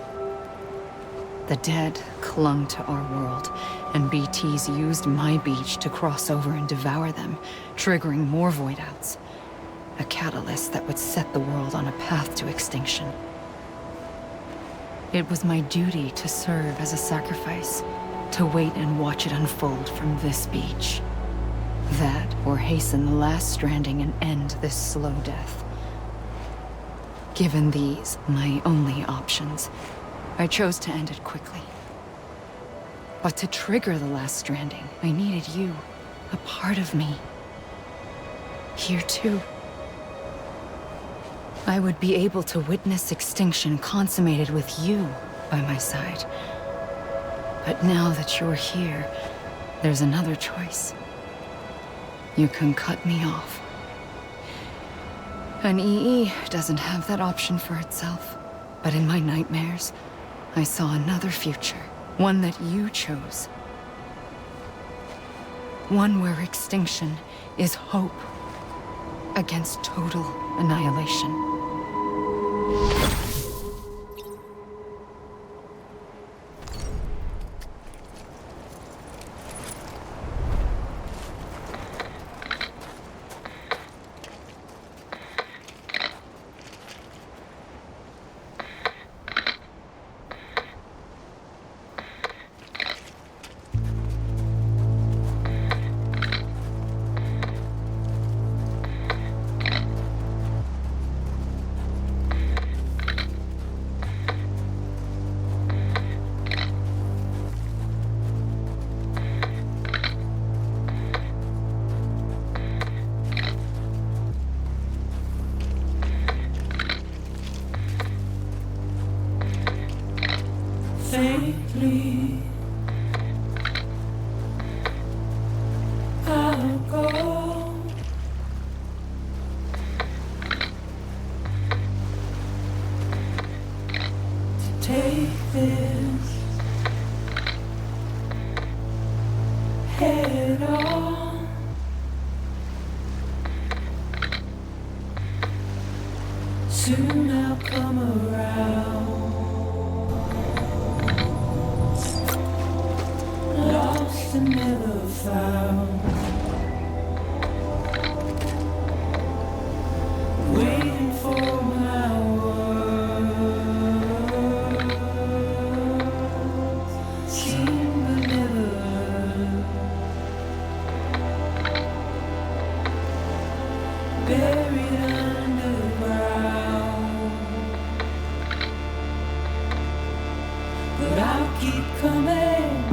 The dead clung to our world, and BTs used my beach to cross over and devour them, triggering more void-outs. A catalyst that would set the world on a path to extinction. It was my duty to serve as a sacrifice, to wait and watch it unfold from this beach. That, or hasten the last stranding and end this slow death. Given these, my only options, I chose to end it quickly. But to trigger the last stranding, I needed you, a part of me. Here too. I would be able to witness extinction consummated with you by my side. But now that you're here, there's another choice. You can cut me off. An EE doesn't have that option for itself. But in my nightmares, I saw another future. One that you chose. One where extinction is hope against total annihilation.
Faintly, I'll go. To take this head on. Soon I'll come around. Lost and never found. underground. But I'll keep coming.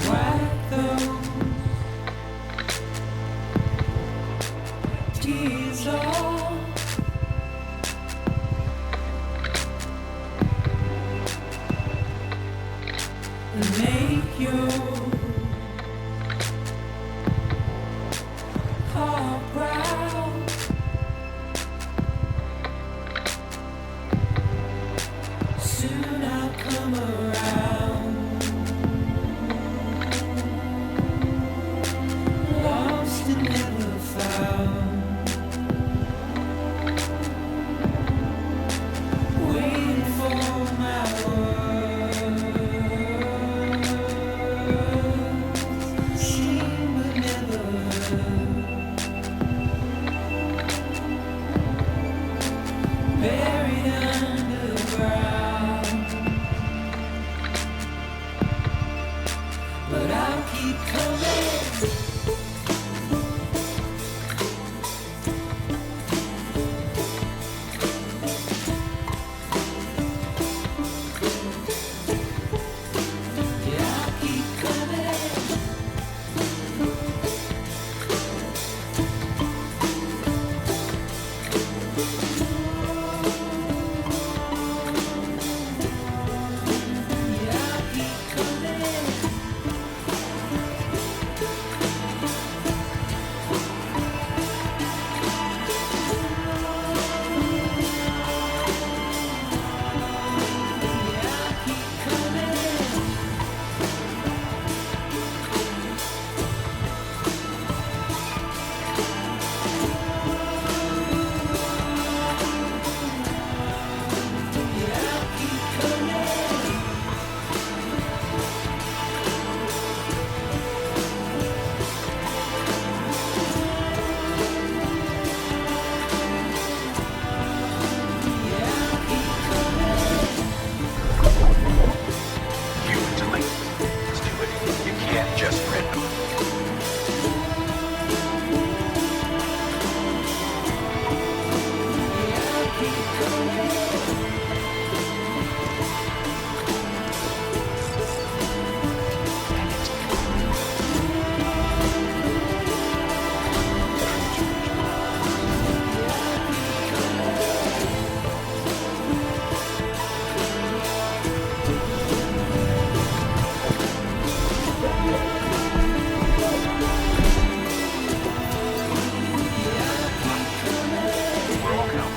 Wipe those tears off. And make your heart proud. Soon I'll come around. Lost and never found. Waiting for my words. Seen but never heard. Buried underground. But I'll keep coming. Yeah, I'll keep coming. Yeah, I'll keep coming. Yeah, I'll keep coming. Yeah, I'll keep coming. Yeah, I'll keep coming.
Humans are like, let's do it. You can't just print them.
Yeah, I'll keep coming.
We're all counting.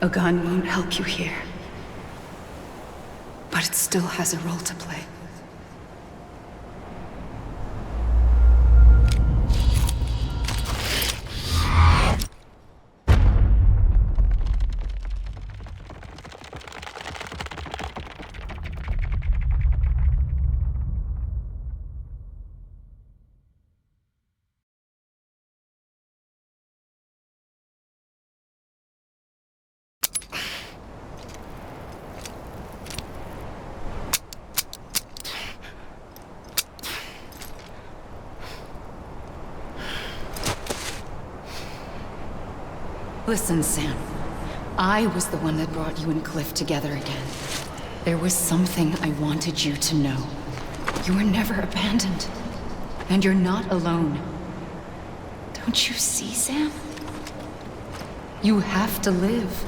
A gun won't help you here. But it still has a role to play. Listen, Sam. I was the one that brought you and Cliff together again. There was something I wanted you to know. You were never abandoned. And you're not alone. Don't you see, Sam? You have to live.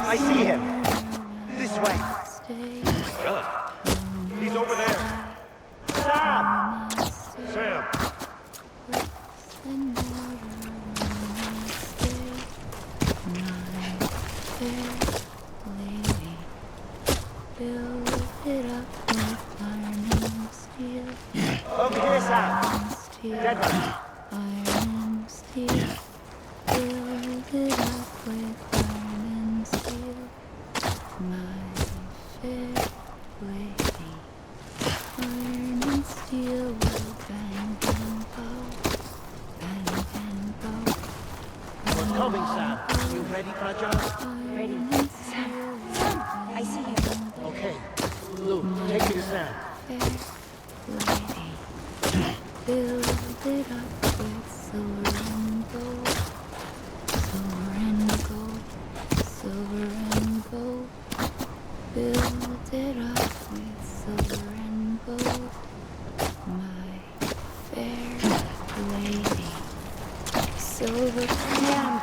I see him. This way. Really? He's over there. Sam! Sam! Over here, Sam. Dead one.
Iron steel, build it up with iron and steel, my fair lady. Iron and steel will bang and bow, bang and bow.
What's coming, Sam? You ready for a job?
Ready.
Sam, I see him. Okay. Luke, take me to Sam.
Build it up with silver and gold, silver and gold, silver and gold. Build it up with silver and gold, my fair lady. Silver and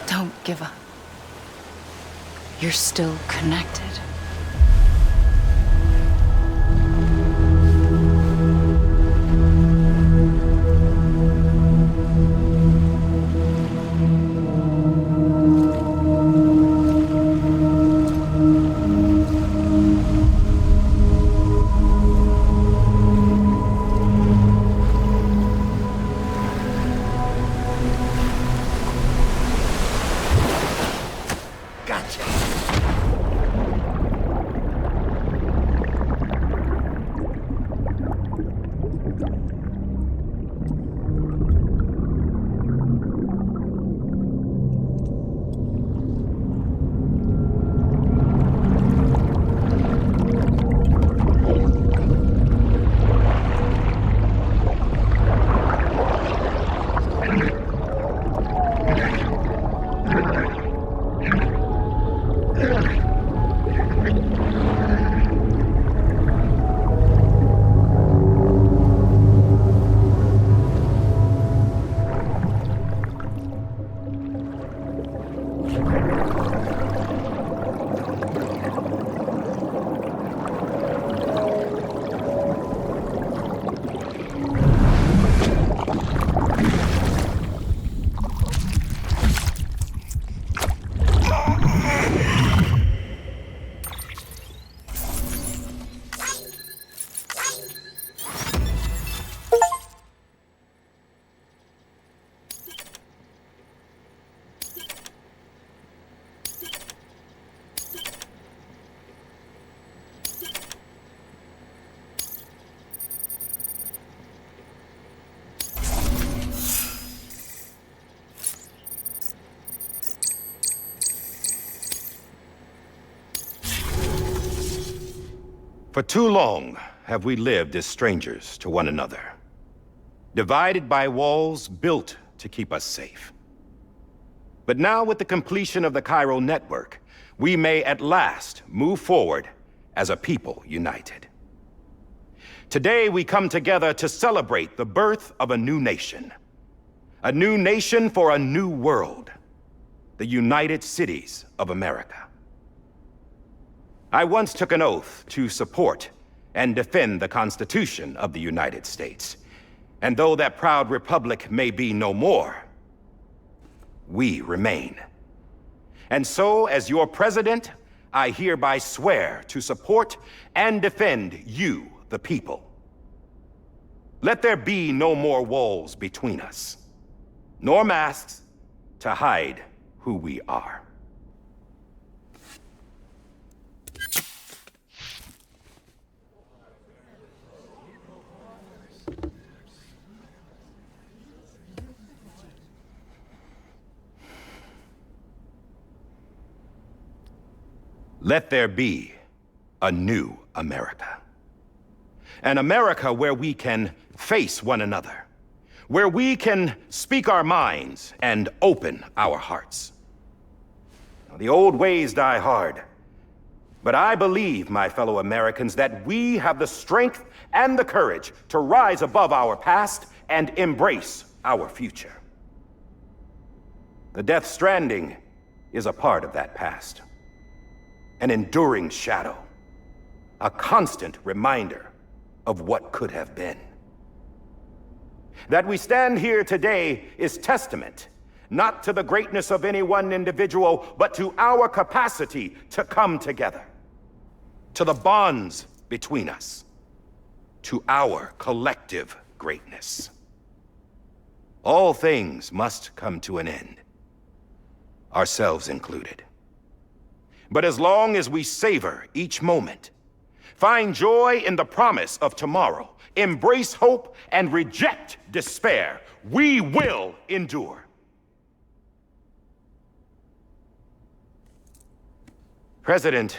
don't give up. You're still connected.
For too long have we lived as strangers to one another, divided by walls built to keep us safe. But now, with the completion of the Cairo network, we may at last move forward as a people united. Today, we come together to celebrate the birth of a new nation. A new nation for a new world. The United Cities of America. I once took an oath to support and defend the Constitution of the United States. And though that proud republic may be no more, we remain. And so, as your president, I hereby swear to support and defend you, the people. Let there be no more walls between us, nor masks to hide who we are. Let there be a new America. An America where we can face one another, where we can speak our minds and open our hearts. Now, the old ways die hard, but I believe, my fellow Americans, that we have the strength and the courage to rise above our past and embrace our future. The Death Stranding is a part of that past. An enduring shadow, a constant reminder of what could have been. That we stand here today is testament, not to the greatness of any one individual, but to our capacity to come together, to the bonds between us, to our collective greatness. All things must come to an end, ourselves included. But as long as we savor each moment, find joy in the promise of tomorrow, embrace hope, and reject despair, we will endure. President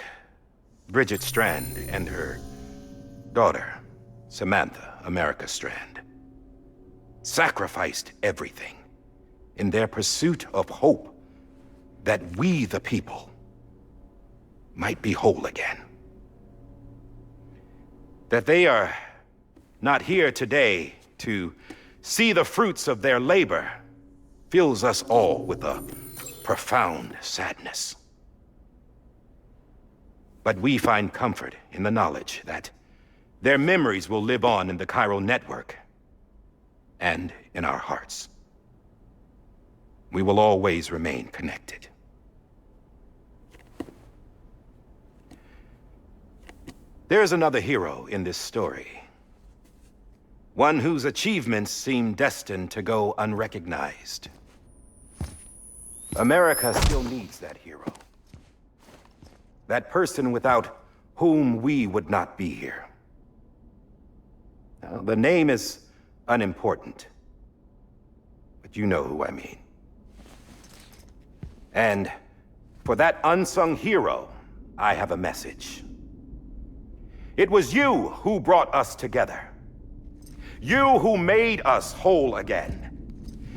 Bridget Strand and her daughter, Samantha America Strand, sacrificed everything in their pursuit of hope that we, the people, might be whole again. That they are not here today to see the fruits of their labor fills us all with a profound sadness. But we find comfort in the knowledge that their memories will live on in the Cairo network and in our hearts. We will always remain connected. There's another hero in this story. One whose achievements seem destined to go unrecognized. America still needs that hero. That person without whom we would not be here. Now, the name is unimportant, but you know who I mean. And for that unsung hero, I have a message. It was you who brought us together. You who made us whole again.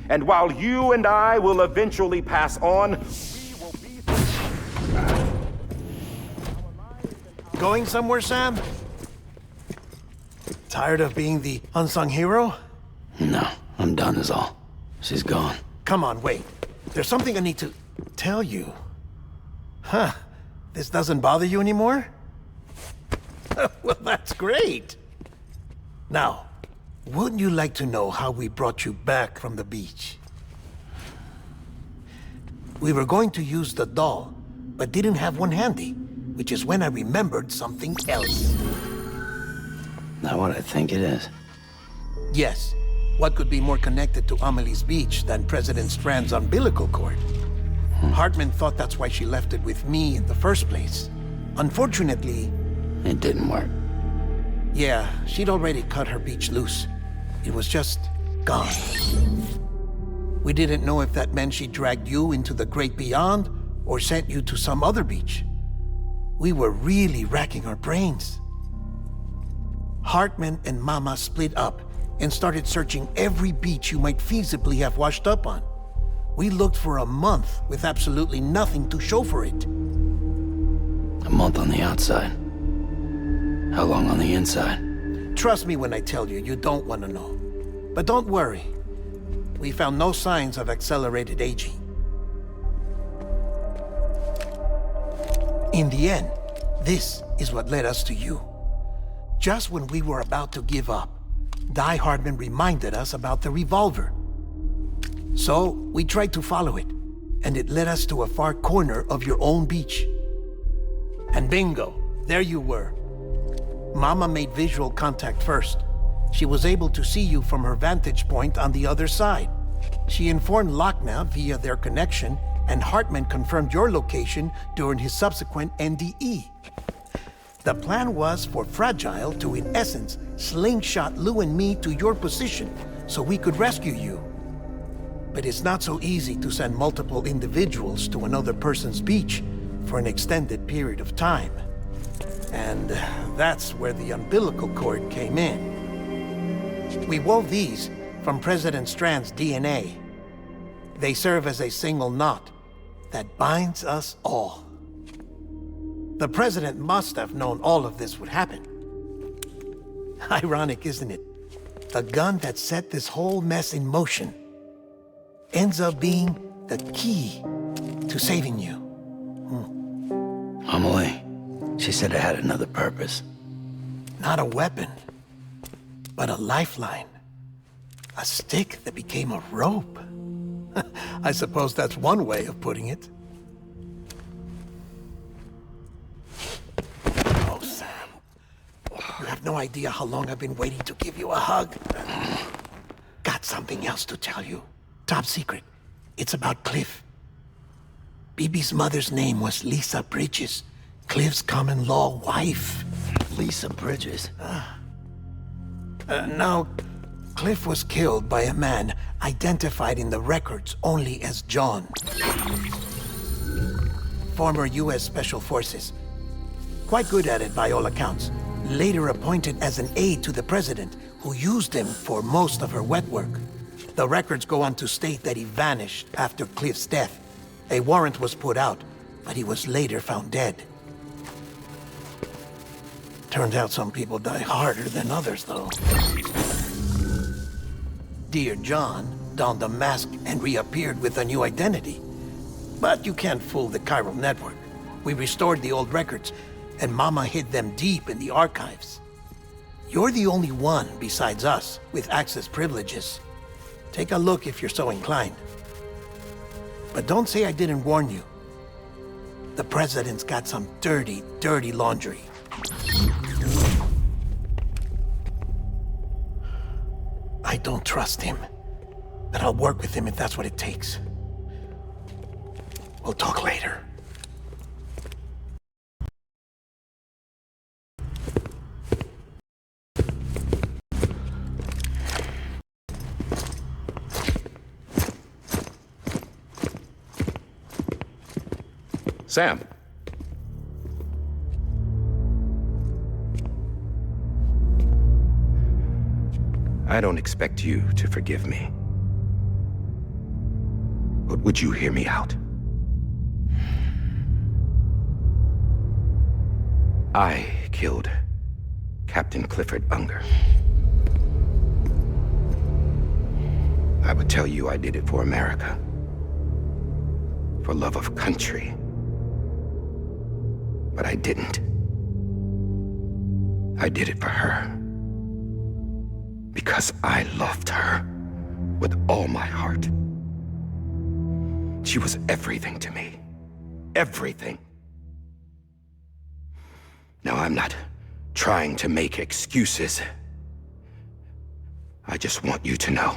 And while you and I will eventually pass on, we will be...
Going somewhere, Sam? Tired of being the unsung hero?
No, I'm done is all. She's gone.
Come on, wait. There's something I need to tell you. Huh. This doesn't bother you anymore? Well, that's great. Now, wouldn't you like to know how we brought you back from the beach? We were going to use the doll, but didn't have one handy, which is when I remembered something else.
Not what I think it is.
Yes. What could be more connected to Amelie's beach than President Strand's umbilical cord? Hartman thought that's why she left it with me in the first place. Unfortunately...
It didn't work.
Yeah, she'd already cut her beach loose. It was just gone. We didn't know if that meant she dragged you into the great beyond or sent you to some other beach. We were really racking our brains. Hartman and Mama split up and started searching every beach you might feasibly have washed up on. We looked for a month with absolutely nothing to show for it.
A month on the outside. How long on the inside?
Trust me when I tell you, you don't want to know. But don't worry. We found no signs of accelerated aging. In the end, this is what led us to you. Just when we were about to give up, Die Hardman reminded us about the revolver. So, we tried to follow it, and it led us to a far corner of your own beach. And bingo, there you were. Mama made visual contact first. She was able to see you from her vantage point on the other side. She informed Lochner via their connection, and Hartman confirmed your location during his subsequent NDE. The plan was for Fragile to, in essence, slingshot Lou and me to your position so we could rescue you. But it's not so easy to send multiple individuals to another person's beach for an extended period of time. And that's where the umbilical cord came in. We wove these from President Strand's DNA. They serve as a single knot that binds us all. The President must have known all of this would happen. Ironic, isn't it? The gun that set this whole mess in motion ends up being the key to saving you.
Amelie, she said it had another purpose.
Not a weapon, but a lifeline. A stick that became a rope. I suppose that's one way of putting it. Oh, Sam. You have no idea how long I've been waiting to give you a hug. Got something else to tell you. Top secret. It's about Cliff. Bibi's mother's name was Lisa Bridges, Cliff's common-law wife.
Lisa Bridges?
Now, Cliff was killed by a man identified in the records only as John. Former U.S. Special Forces. Quite good at it by all accounts. Later appointed as an aide to the president, who used him for most of her wet work. The records go on to state that he vanished after Cliff's death. A warrant was put out, but he was later found dead. Turns out some people die harder than others, though. Dear John donned a mask and reappeared with a new identity. But you can't fool the chiral network. We restored the old records, and Mama hid them deep in the archives. You're the only one besides us with access privileges. Take a look if you're so inclined. But don't say I didn't warn you. The president's got some dirty, dirty laundry. I don't trust him, but I'll work with him if that's what it takes. We'll talk later.
Sam. I don't expect you to forgive me. But would you hear me out? I killed Captain Clifford Unger. I would tell you I did it for America. For love of country. But I didn't. I did it for her. Because I loved her with all my heart. She was everything to me. Everything. Now, I'm not trying to make excuses. I just want you to know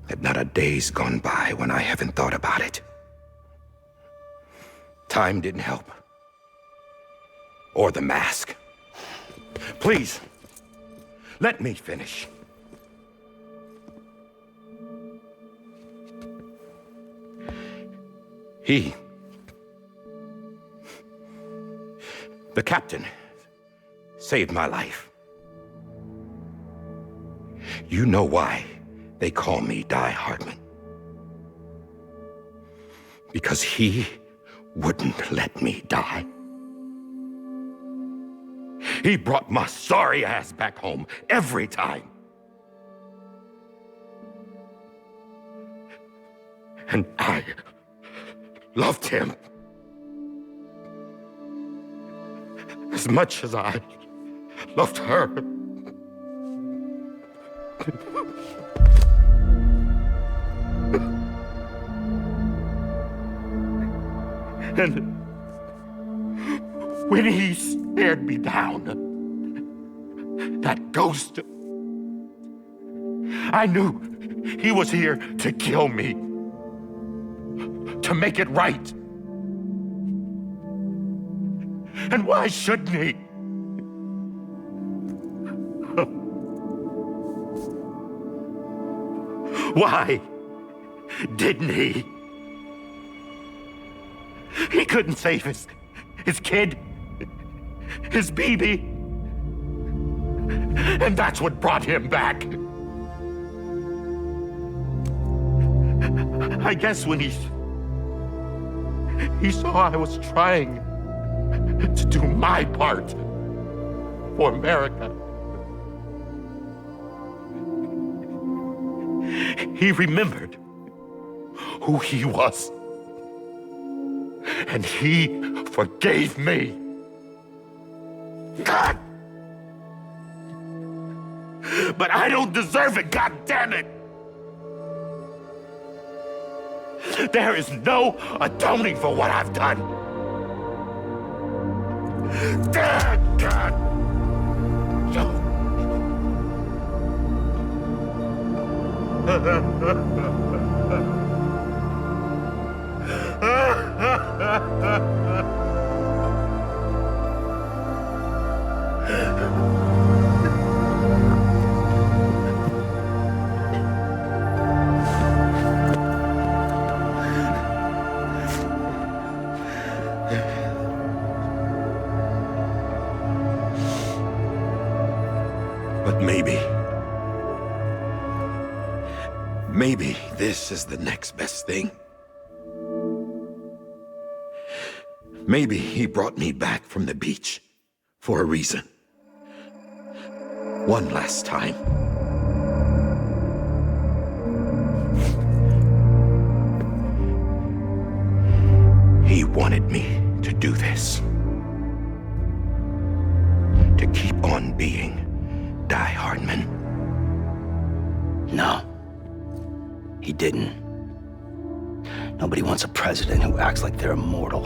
that not a day's gone by when I haven't thought about it. Time didn't help. Or the mask. Please, let me finish. The captain saved my life. You know why they call me Die Hardman? Because he wouldn't let me die. He brought my sorry ass back home every time. And I loved him as much as I loved her. And when he stared me down, that ghost, I knew he was here to kill me, to make it right. And why shouldn't he? Why didn't he? He couldn't save his kid, his baby. And that's what brought him back. I guess when he saw I was trying to do my part for America, he remembered who he was. And he forgave me. God! But I don't deserve it, God damn it! There is no atoning for what I've done. God! But maybe this is the next best thing. Maybe he brought me back from the beach for a reason. One last time. He wanted me to do this. To keep on being Die Hardman.
No. He didn't. Nobody wants a president who acts like they're immortal.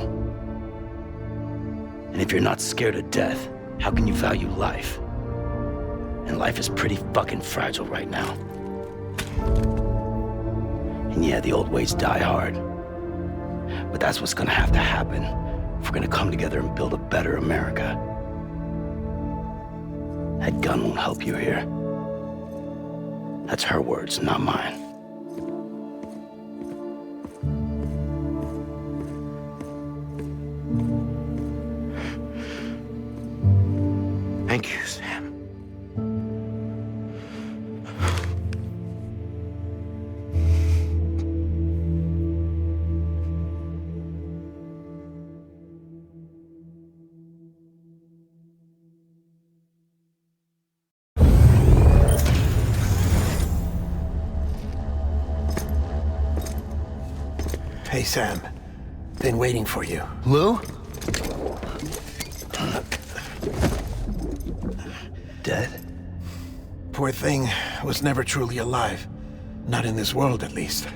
And if you're not scared of death, how can you value life? And life is pretty fucking fragile right now. And yeah, the old ways die hard. But that's what's gonna have to happen if we're gonna come together and build a better America. That gun won't help you here. That's her words, not mine.
Thank you, Sam.
Hey, Sam. Been waiting for you.
Lou?
Dead?
Poor thing was never truly alive. Not in this world, at least.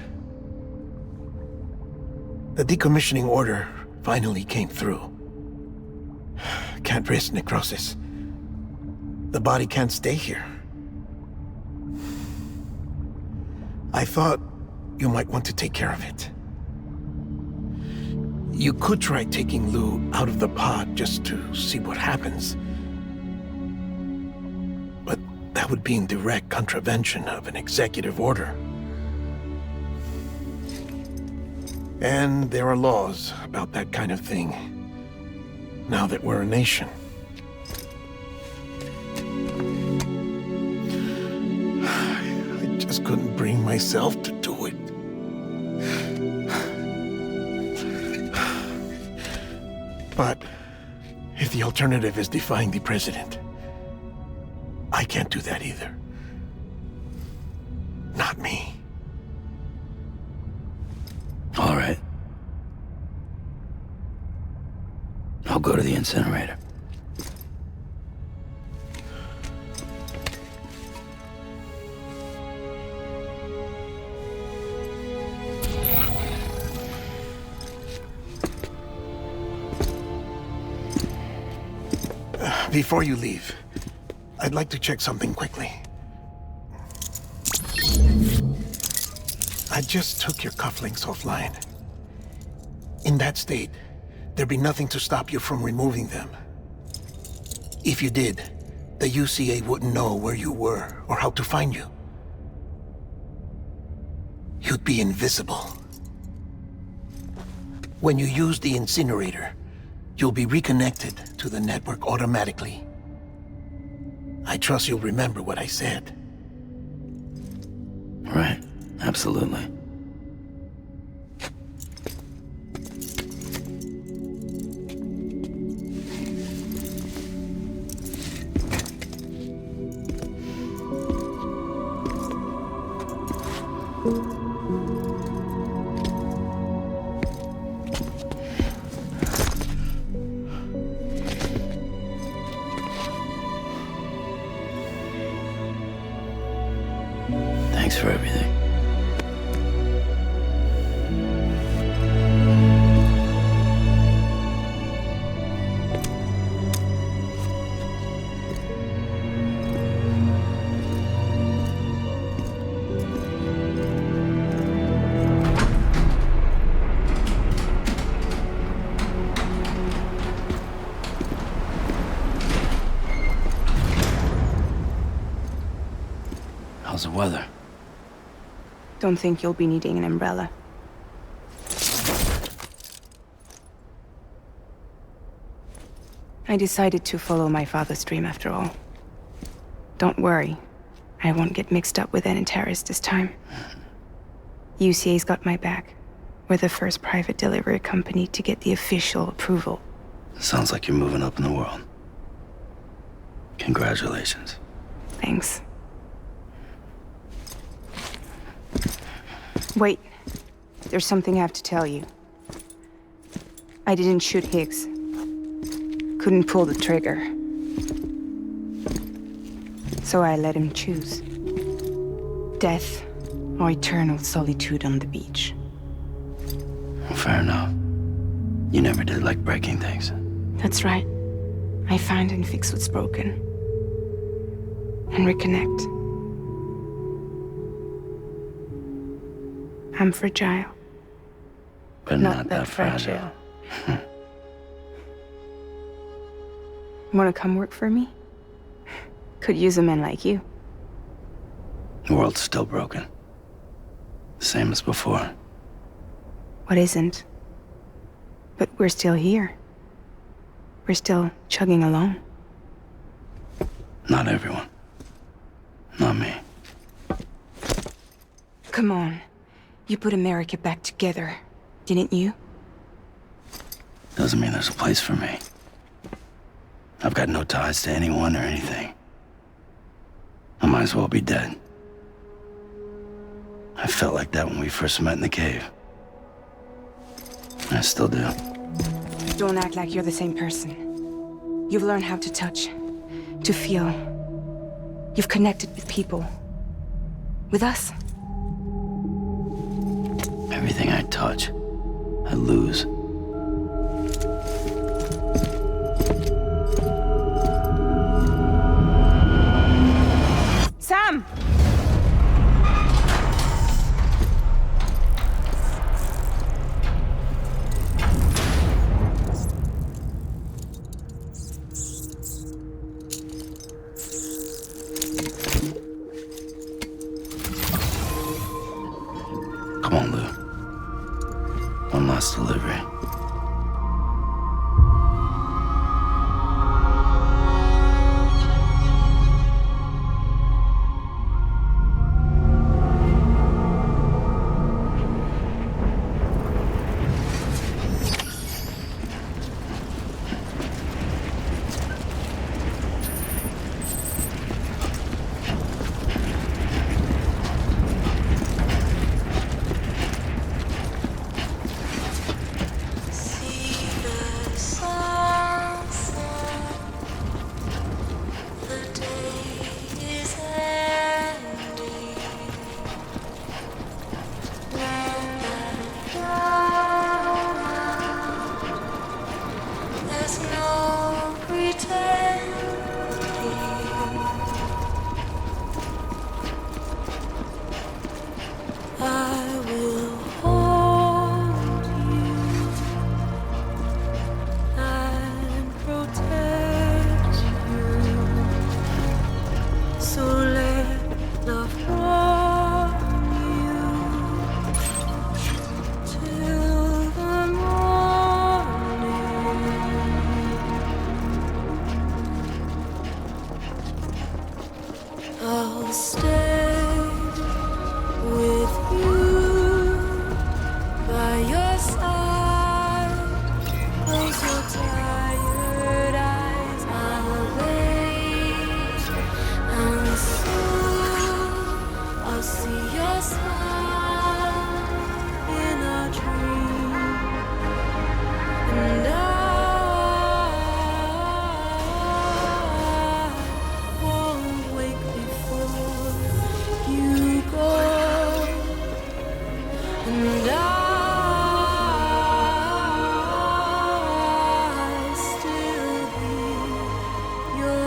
The decommissioning order finally came through. Can't risk necrosis. The body can't stay here. I thought you might want to take care of it. You could try taking Lou out of the pod just to see what happens. But that would be in direct contravention of an executive order. And there are laws about that kind of thing, now that we're a nation. just couldn't bring myself to do it. But if the alternative is defying the president, I can't do that either. Not me.
All right. I'll go to the incinerator.
Before you leave, I'd like to check something quickly. I just took your cufflinks offline. In that state, there'd be nothing to stop you from removing them. If you did, the UCA wouldn't know where you were or how to find you. You'd be invisible. When you use the incinerator, you'll be reconnected to the network automatically. I trust you'll remember what I said.
Right. Absolutely. Thanks for everything. How's the weather?
Don't think you'll be needing an umbrella. I decided to follow my father's dream after all. Don't worry, I won't get mixed up with any terrorists this time. UCA's got my back. We're the first private delivery company to get the official approval.
Sounds like you're moving up in the world. Congratulations.
Thanks. Wait. There's something I have to tell you. I didn't shoot Higgs. Couldn't pull the trigger. So I let him choose. Death or eternal solitude on the beach.
Well, fair enough. You never did like breaking things.
That's right. I find and fix what's broken. And reconnect. I'm fragile.
But not that fragile.
Wanna come work for me? Could use a man like you.
The world's still broken. Same as before.
What isn't? But we're still here. We're still chugging along.
Not everyone. Not me.
Come on. You put America back together, didn't you?
Doesn't mean there's a place for me. I've got no ties to anyone or anything. I might as well be dead. I felt like that when we first met in the cave. I still do.
Don't act like you're the same person. You've learned how to touch, to feel. You've connected with people. With us.
Everything I touch, I lose.
Sam!
Come on, Lou. One last delivery.
I'll stay with you by your side. Close your tired eyes. I'll wait, and soon I'll see your smile in a dream, and I won't wake before you go, and I still hear your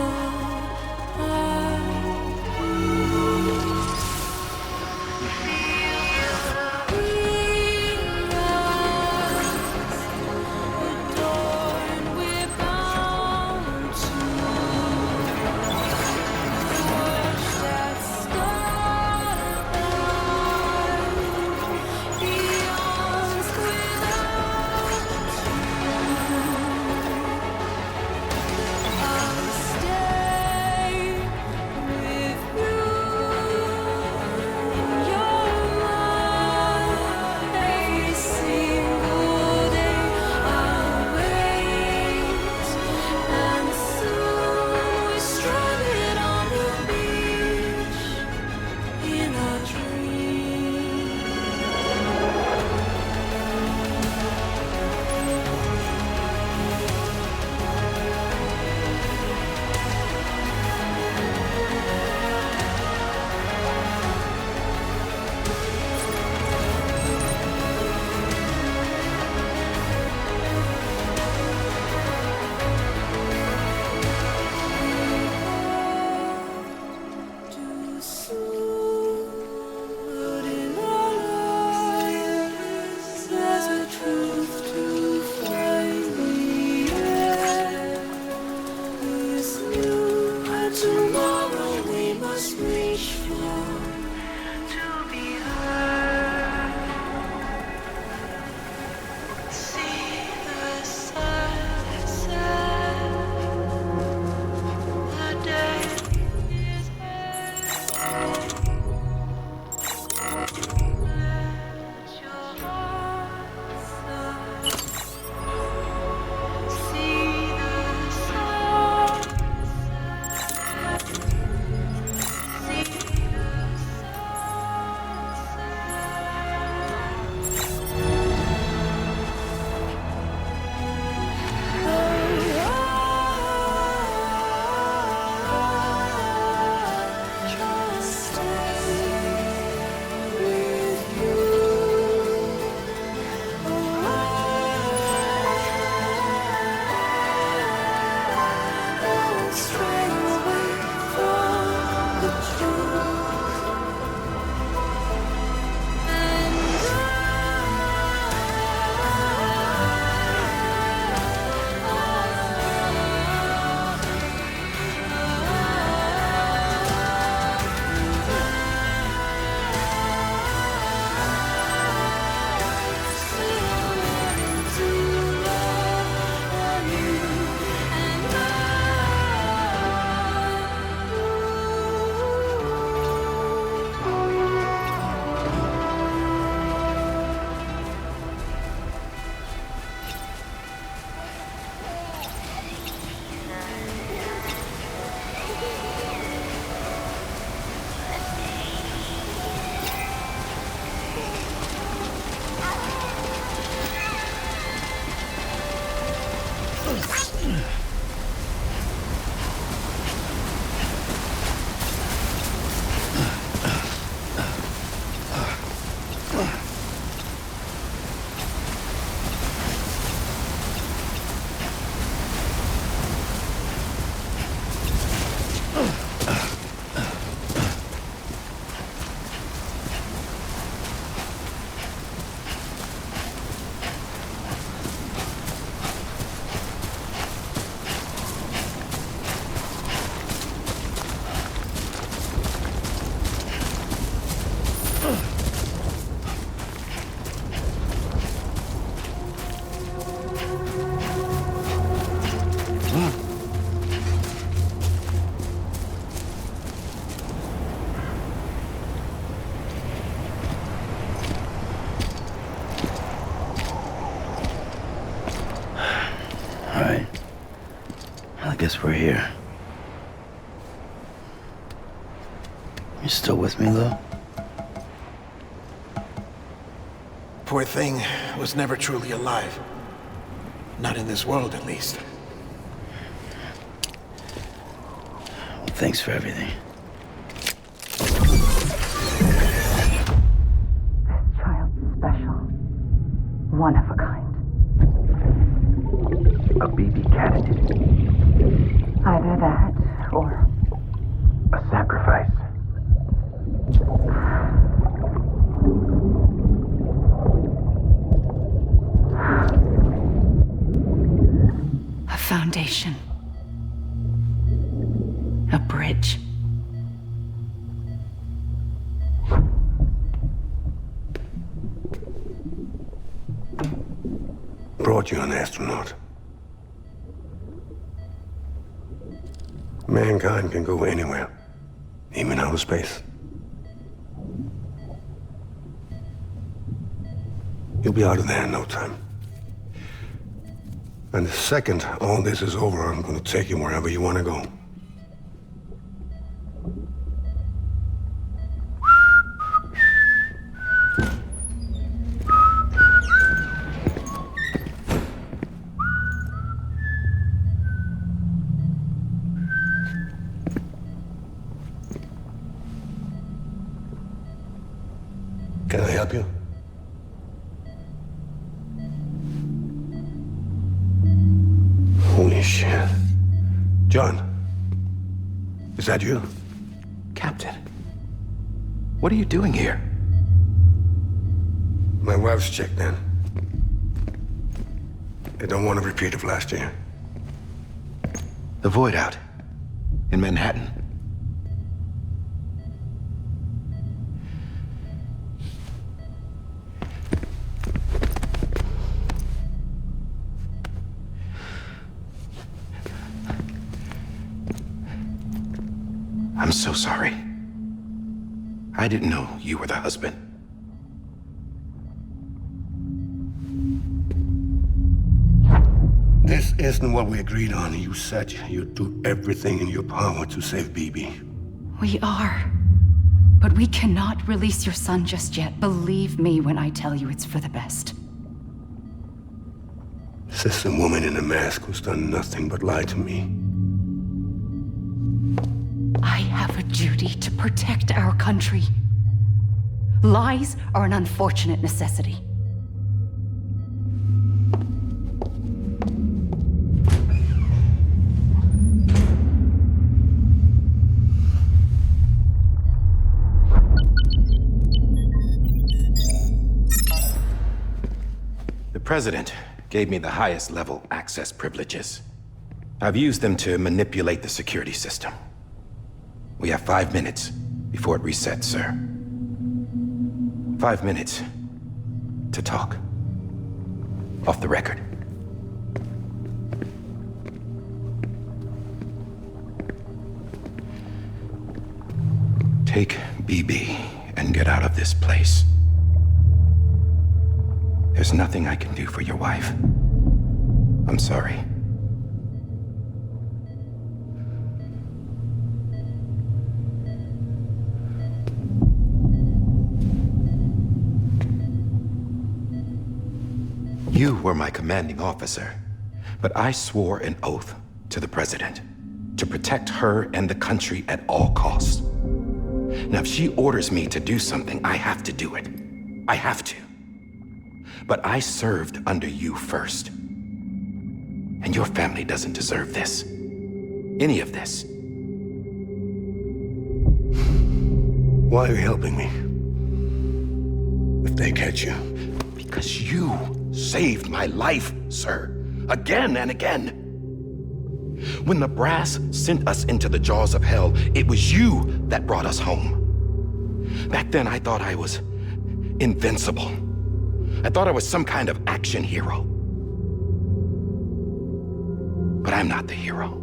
Ugh.
guess we're here. You still with me, though?
Poor thing was never truly alive. Not in this world, at least.
Well, thanks for everything.
This child's special. One of a kind.
A baby candidate.
Either that, or...
a sacrifice.
a foundation. A bridge.
Brought you an astronaut. Mankind can go anywhere, even outer space. You'll be out of there in no time. And the second all this is over, I'm going to take you wherever you want to go. Can I help you? Holy shit. John, is that you?
Captain, what are you doing here?
My wife's checked in. They don't want a repeat of last year.
The Void out in Manhattan. I'm so sorry. I didn't know you were the husband.
This isn't what we agreed on. You said you'd do everything in your power to save BB.
We are. But we cannot release your son just yet. Believe me when I tell you it's for the best.
This is a woman in a mask who's done nothing but lie to me.
I have a duty to protect our country. Lies are an unfortunate necessity.
The President gave me the highest level access privileges. I've used them to manipulate the security system. We have 5 minutes before it resets, sir. 5 minutes to talk. Off the record. Take BB and get out of this place. There's nothing I can do for your wife. I'm sorry. You were my commanding officer, but I swore an oath to the President to protect her and the country at all costs. Now, if she orders me to do something, I have to do it. I have to. But I served under you first. And your family doesn't deserve this. Any of this.
Why are you helping me? If they catch you.
Because you saved my life, sir. Again and again. When the brass sent us into the jaws of hell, it was you that brought us home. Back then, I thought I was invincible. I thought I was some kind of action hero. But I'm not the hero.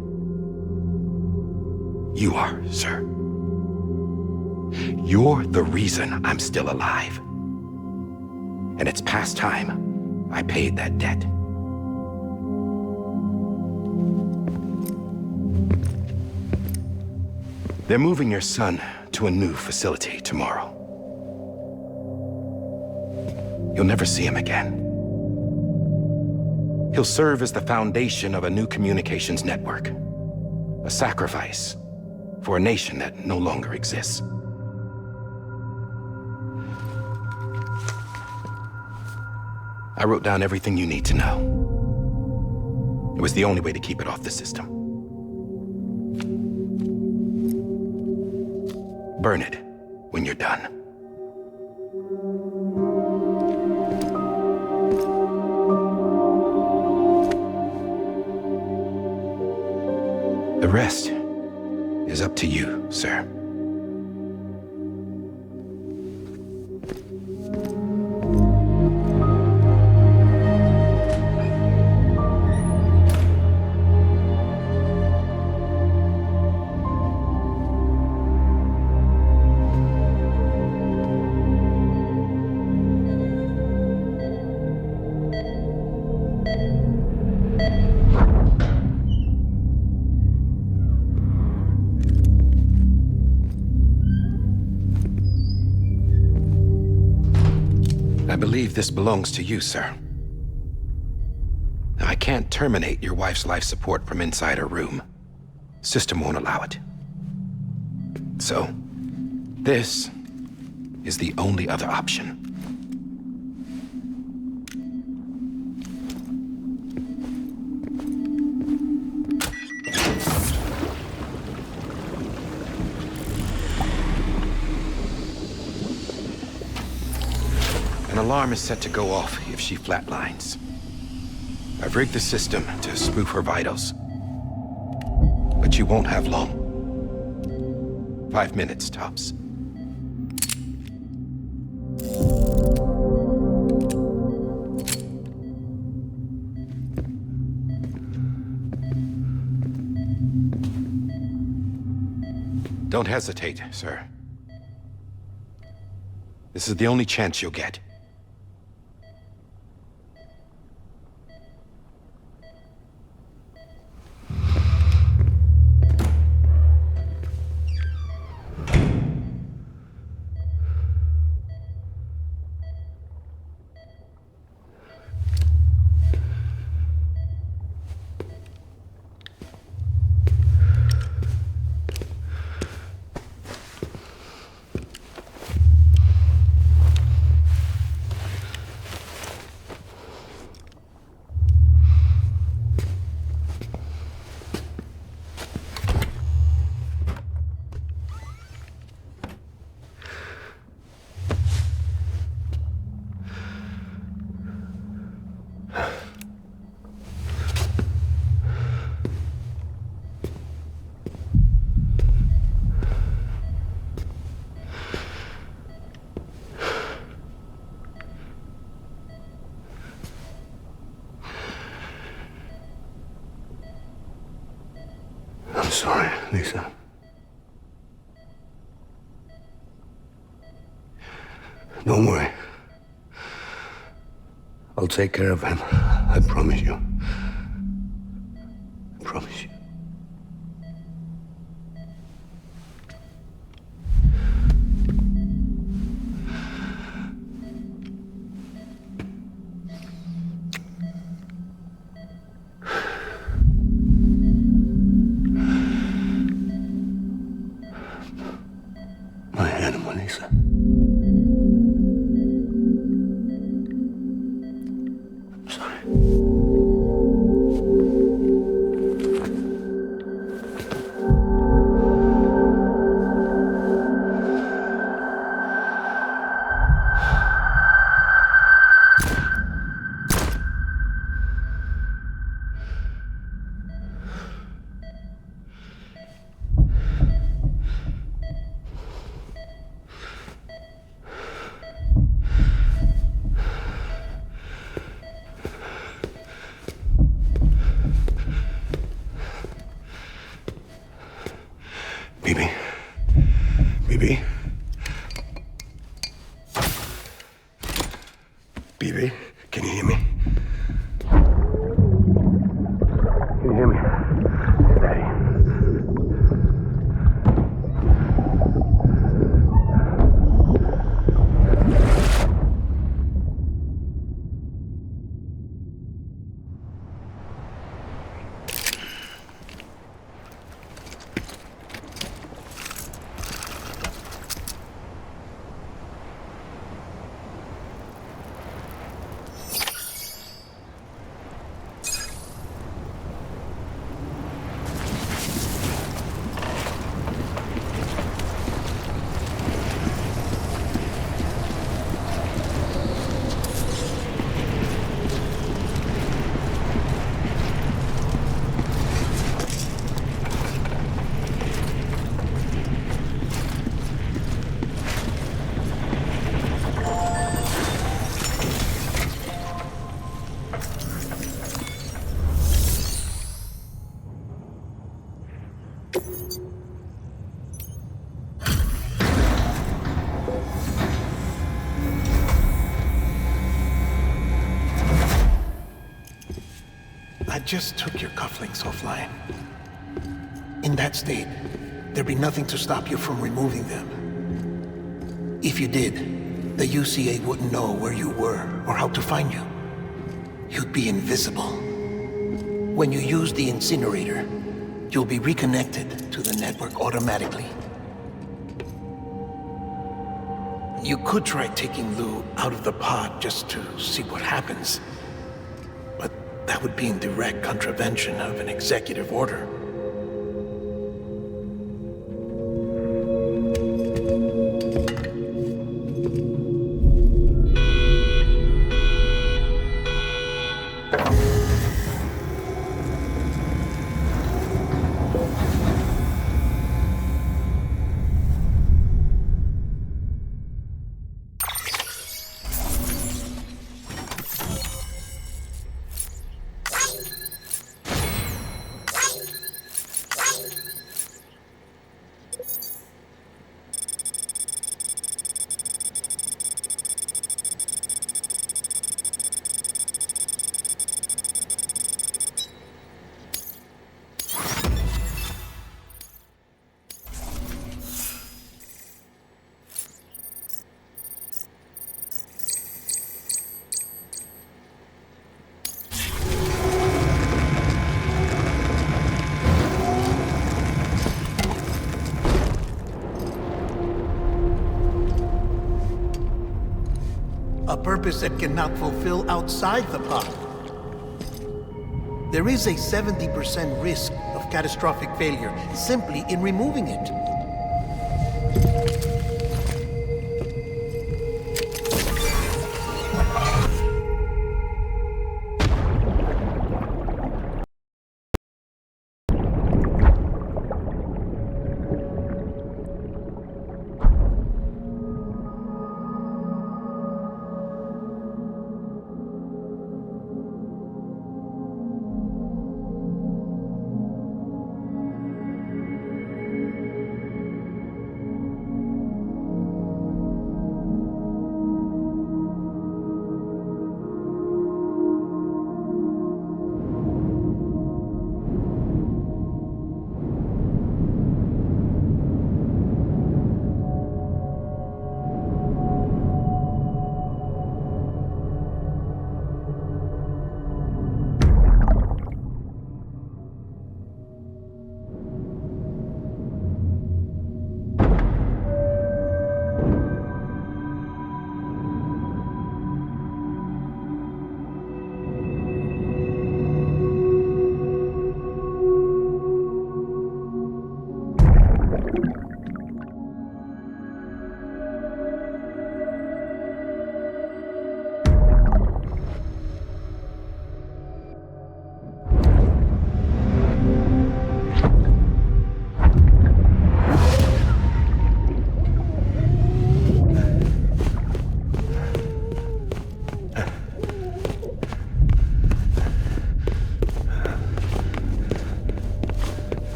You are, sir. You're the reason I'm still alive. And it's past time I paid that debt. They're moving your son to a new facility tomorrow. You'll never see him again. He'll serve as the foundation of a new communications network. A sacrifice for a nation that no longer exists. I wrote down everything you need to know. It was the only way to keep it off the system. Burn it when you're done. The rest is up to you, sir. I believe this belongs to you, sir. Now, I can't terminate your wife's life support from inside her room. System won't allow it. So, this is the only other option. An alarm is set to go off if she flatlines. I've rigged the system to spoof her vitals. But you won't have long. 5 minutes, tops. Don't hesitate, sir. This is the only chance you'll get.
I'm sorry, Lisa. Don't worry. I'll take care of him. I promise you. I promise you. My animal, Lisa. I'm sorry. Bibi. Bibi. Bibi, can you hear me? Can you hear me? Daddy.
just took your cufflinks offline. In that state, there'd be nothing to stop you from removing them. If you did, the UCA wouldn't know where you were or how to find you. You'd be invisible. When you use the incinerator, you'll be reconnected to the network automatically. You could try taking Lou out of the pod just to see what happens. But that would be in direct contravention of an executive order. A purpose that cannot fulfill outside the pod. There is a 70% risk of catastrophic failure simply in removing it.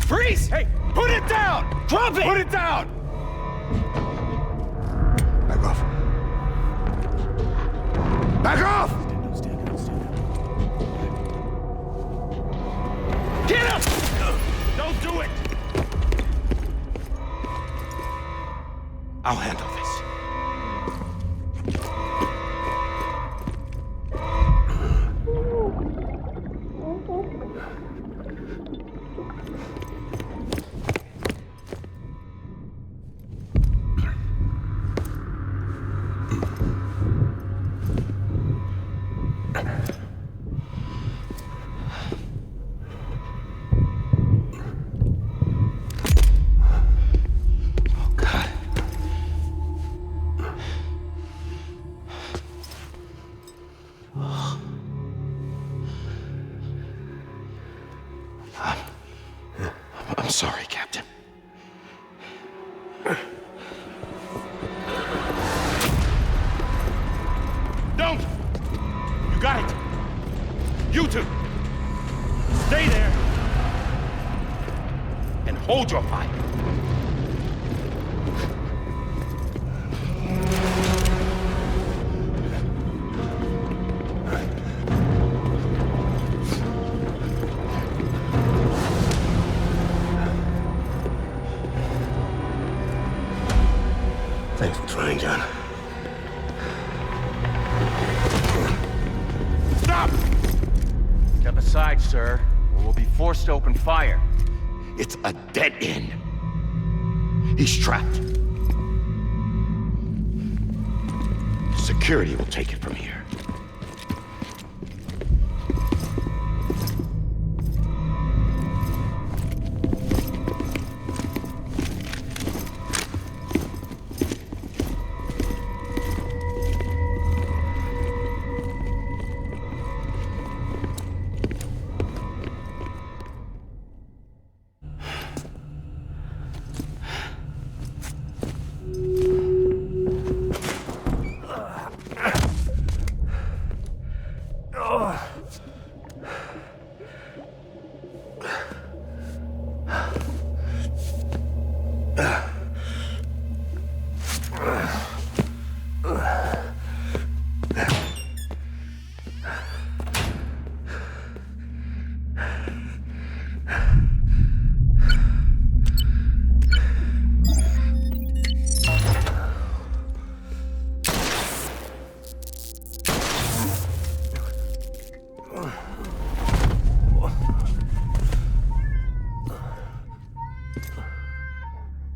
Freeze! Hey, put it down! Drop it! Put it down!
Back off. Back off!
Get up! Don't do it! I'll handle this. I'm sorry, Captain. Don't! You got it! You two! Stay there! And hold your fire!
Thanks for trying, John.
Stop!
Step aside, sir, or we'll be forced to open fire.
It's a dead end. He's trapped. Security will take it from here.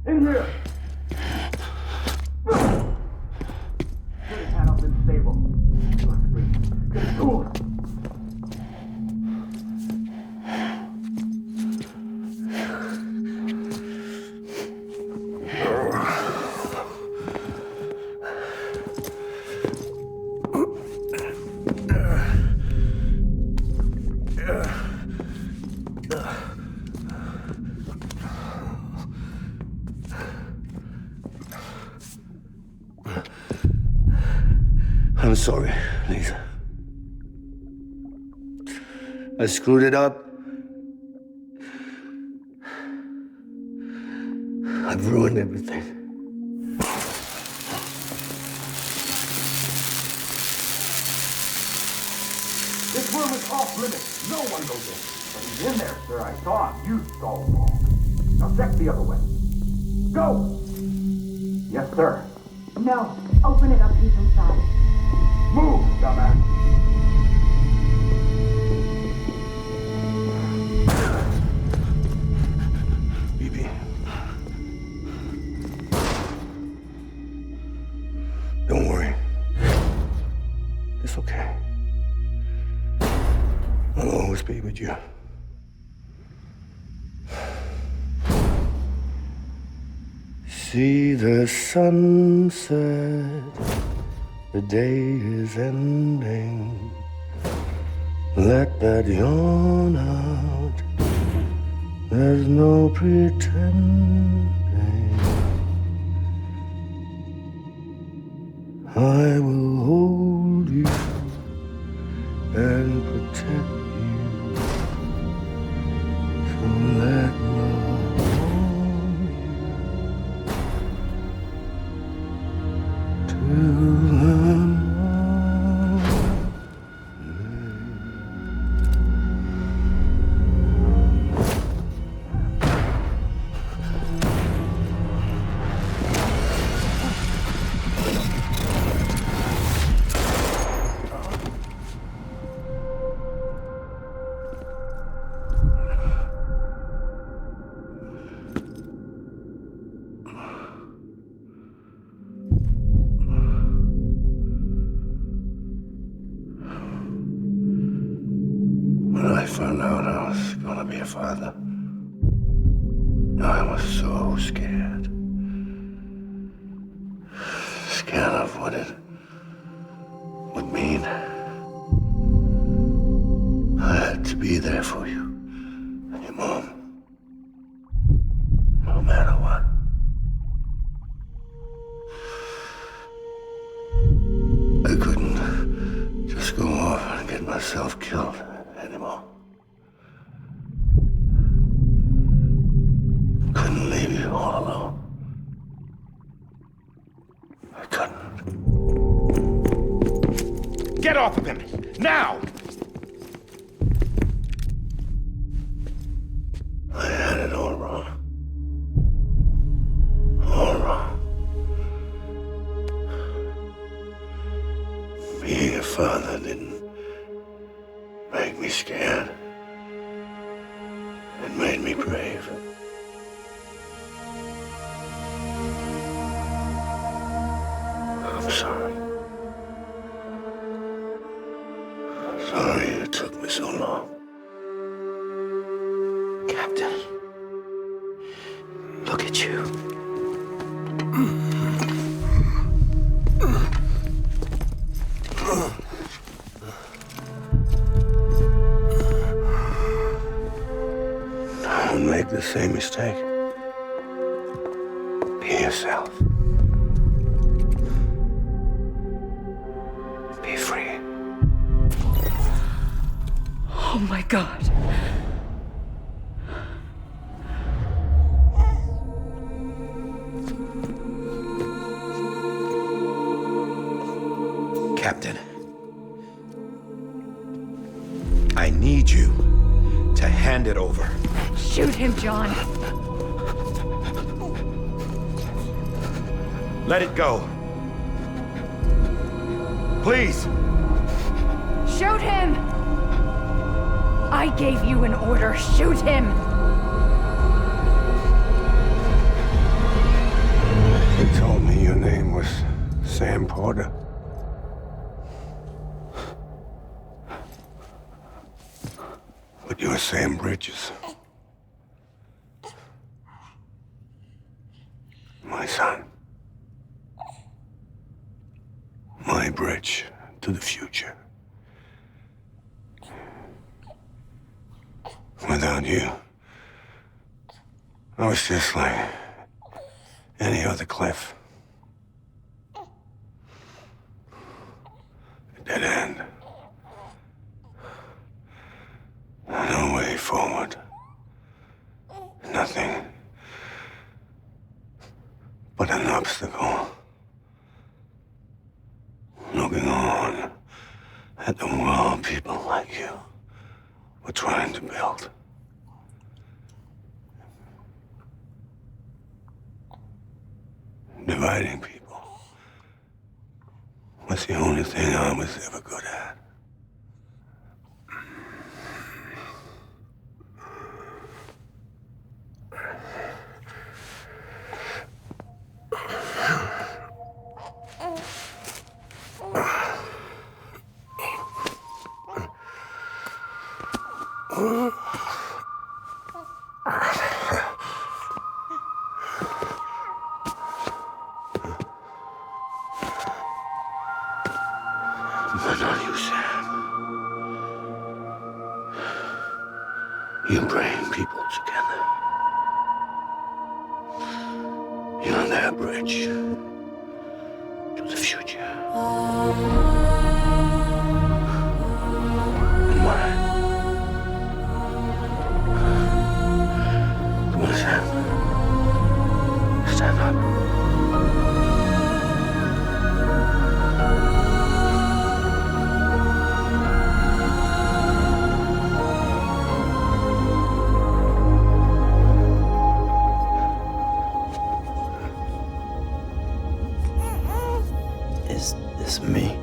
In here! Get his hand up in the stable. Get to him! I'm sorry, Lisa. I screwed it up. I've ruined everything.
This room is off limits. No one goes in. But he's in there, sir. I saw him. You saw him wrong. Now check the other way. Go! Yes, sir.
No. Open it up. He's inside.
Move, dumbass.
Bibi. Don't worry. It's okay. I'll always be with you. See the sunset. The day is ending. Let that yawn out. There's no pretending. I will hold you and protect you. So let love hold you till the When I found out I was gonna be a father, I was so scared. Scared of what it would mean. I had to be there for you and your mom. myself killed anymore. Couldn't leave you all alone. I couldn't.
Get off of him! Now!
I had it all wrong. All wrong. Being a father didn't make me scared. It made me brave. I'm sorry. Sorry it took me so long.
Captain, look at you.
Don't make the same mistake. Be yourself. Be free.
Oh my God.
Captain, I need you to hand it over.
Shoot him, John.
Let it go. Please.
Shoot him! I gave you an order. Shoot him!
You told me your name was Sam Porter. But you're Sam Bridges. My son. My bridge to the future. Without you, I was just like any other cliff. A dead end. No way forward. Nothing but an obstacle. Looking on at the world people like you were trying to build. Dividing people was the only thing I was ever good at. But not you, Sam. You bring people together. You're their bridge to the future. And mine. Come on, Sam. Stand up.
Is this me?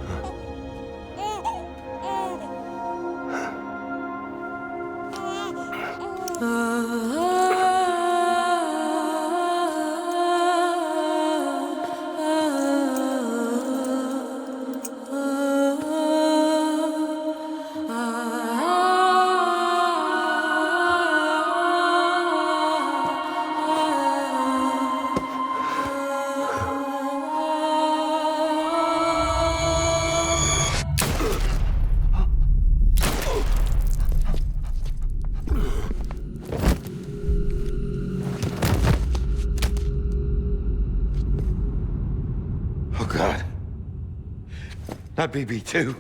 Oh, God. Not BB2.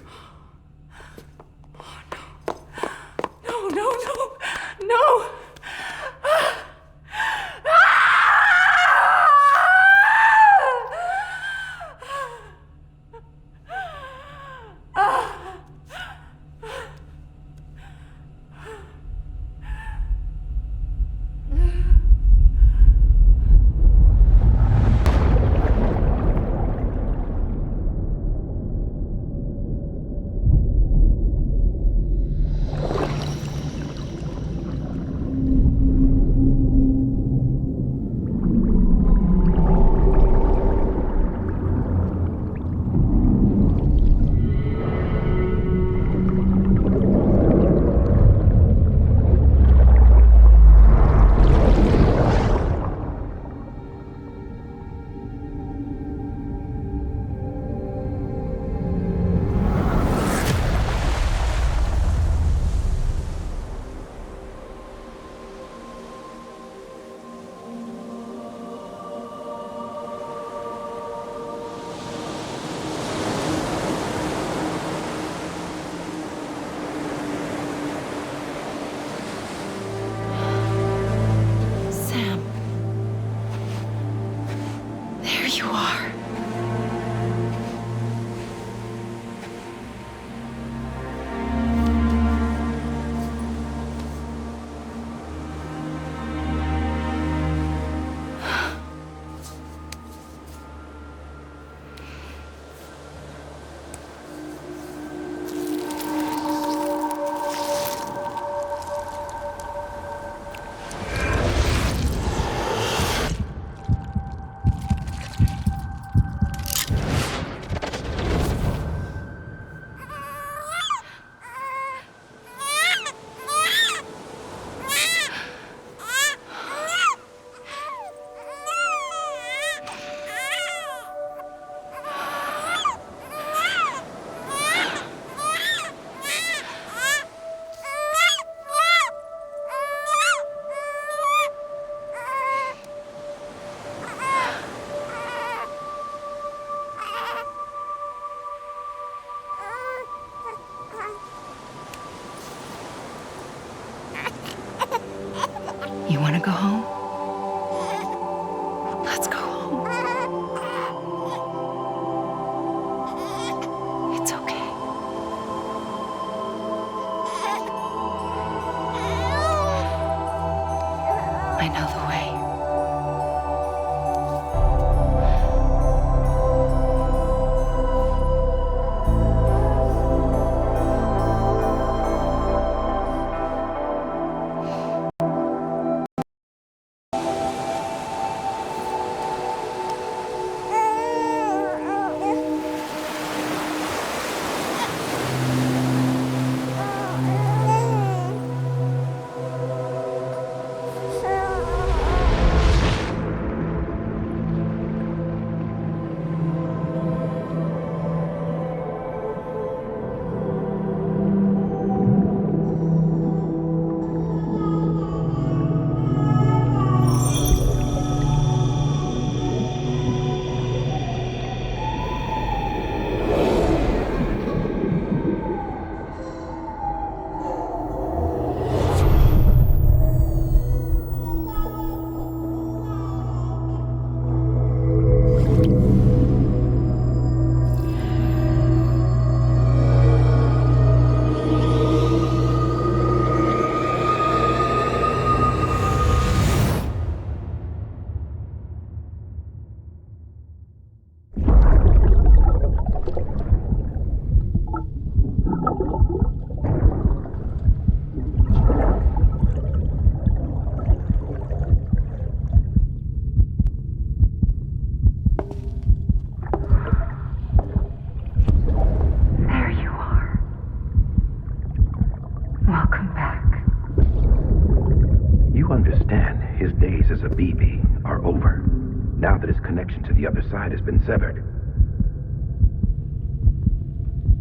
tide has been severed.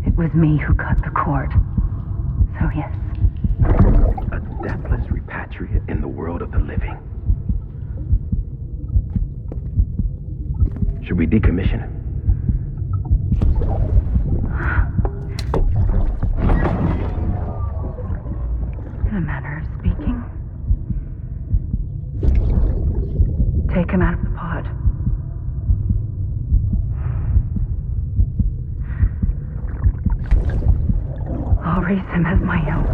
It was me who cut the cord. So yes.
A deathless repatriate in the world of the living. Should we decommission it?
In a manner of speaking. Take him out of the pod. I'll raise him as my own.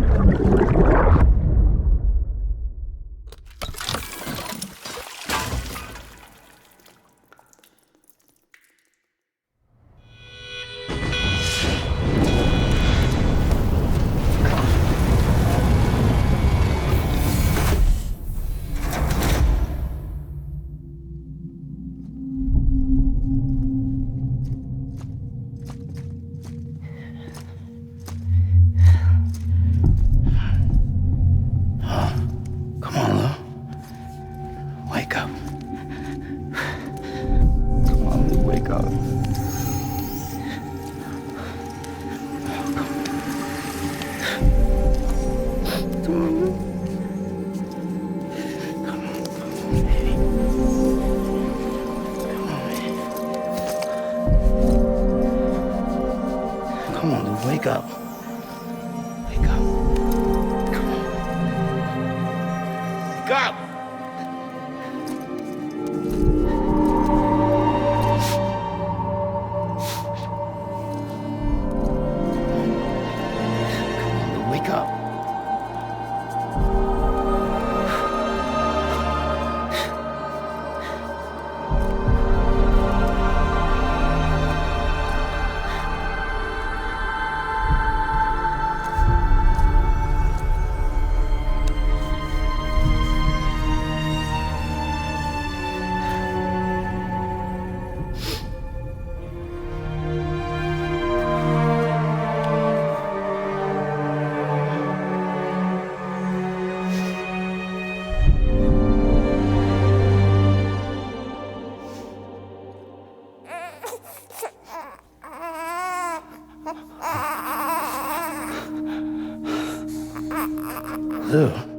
Come on, Lou. Wake up. Come on, Lou, wake up. Come on, Lou. Come on, baby. Come on, Lou, wake up. Wake up. Come on. Wake up! Wake up. Lou.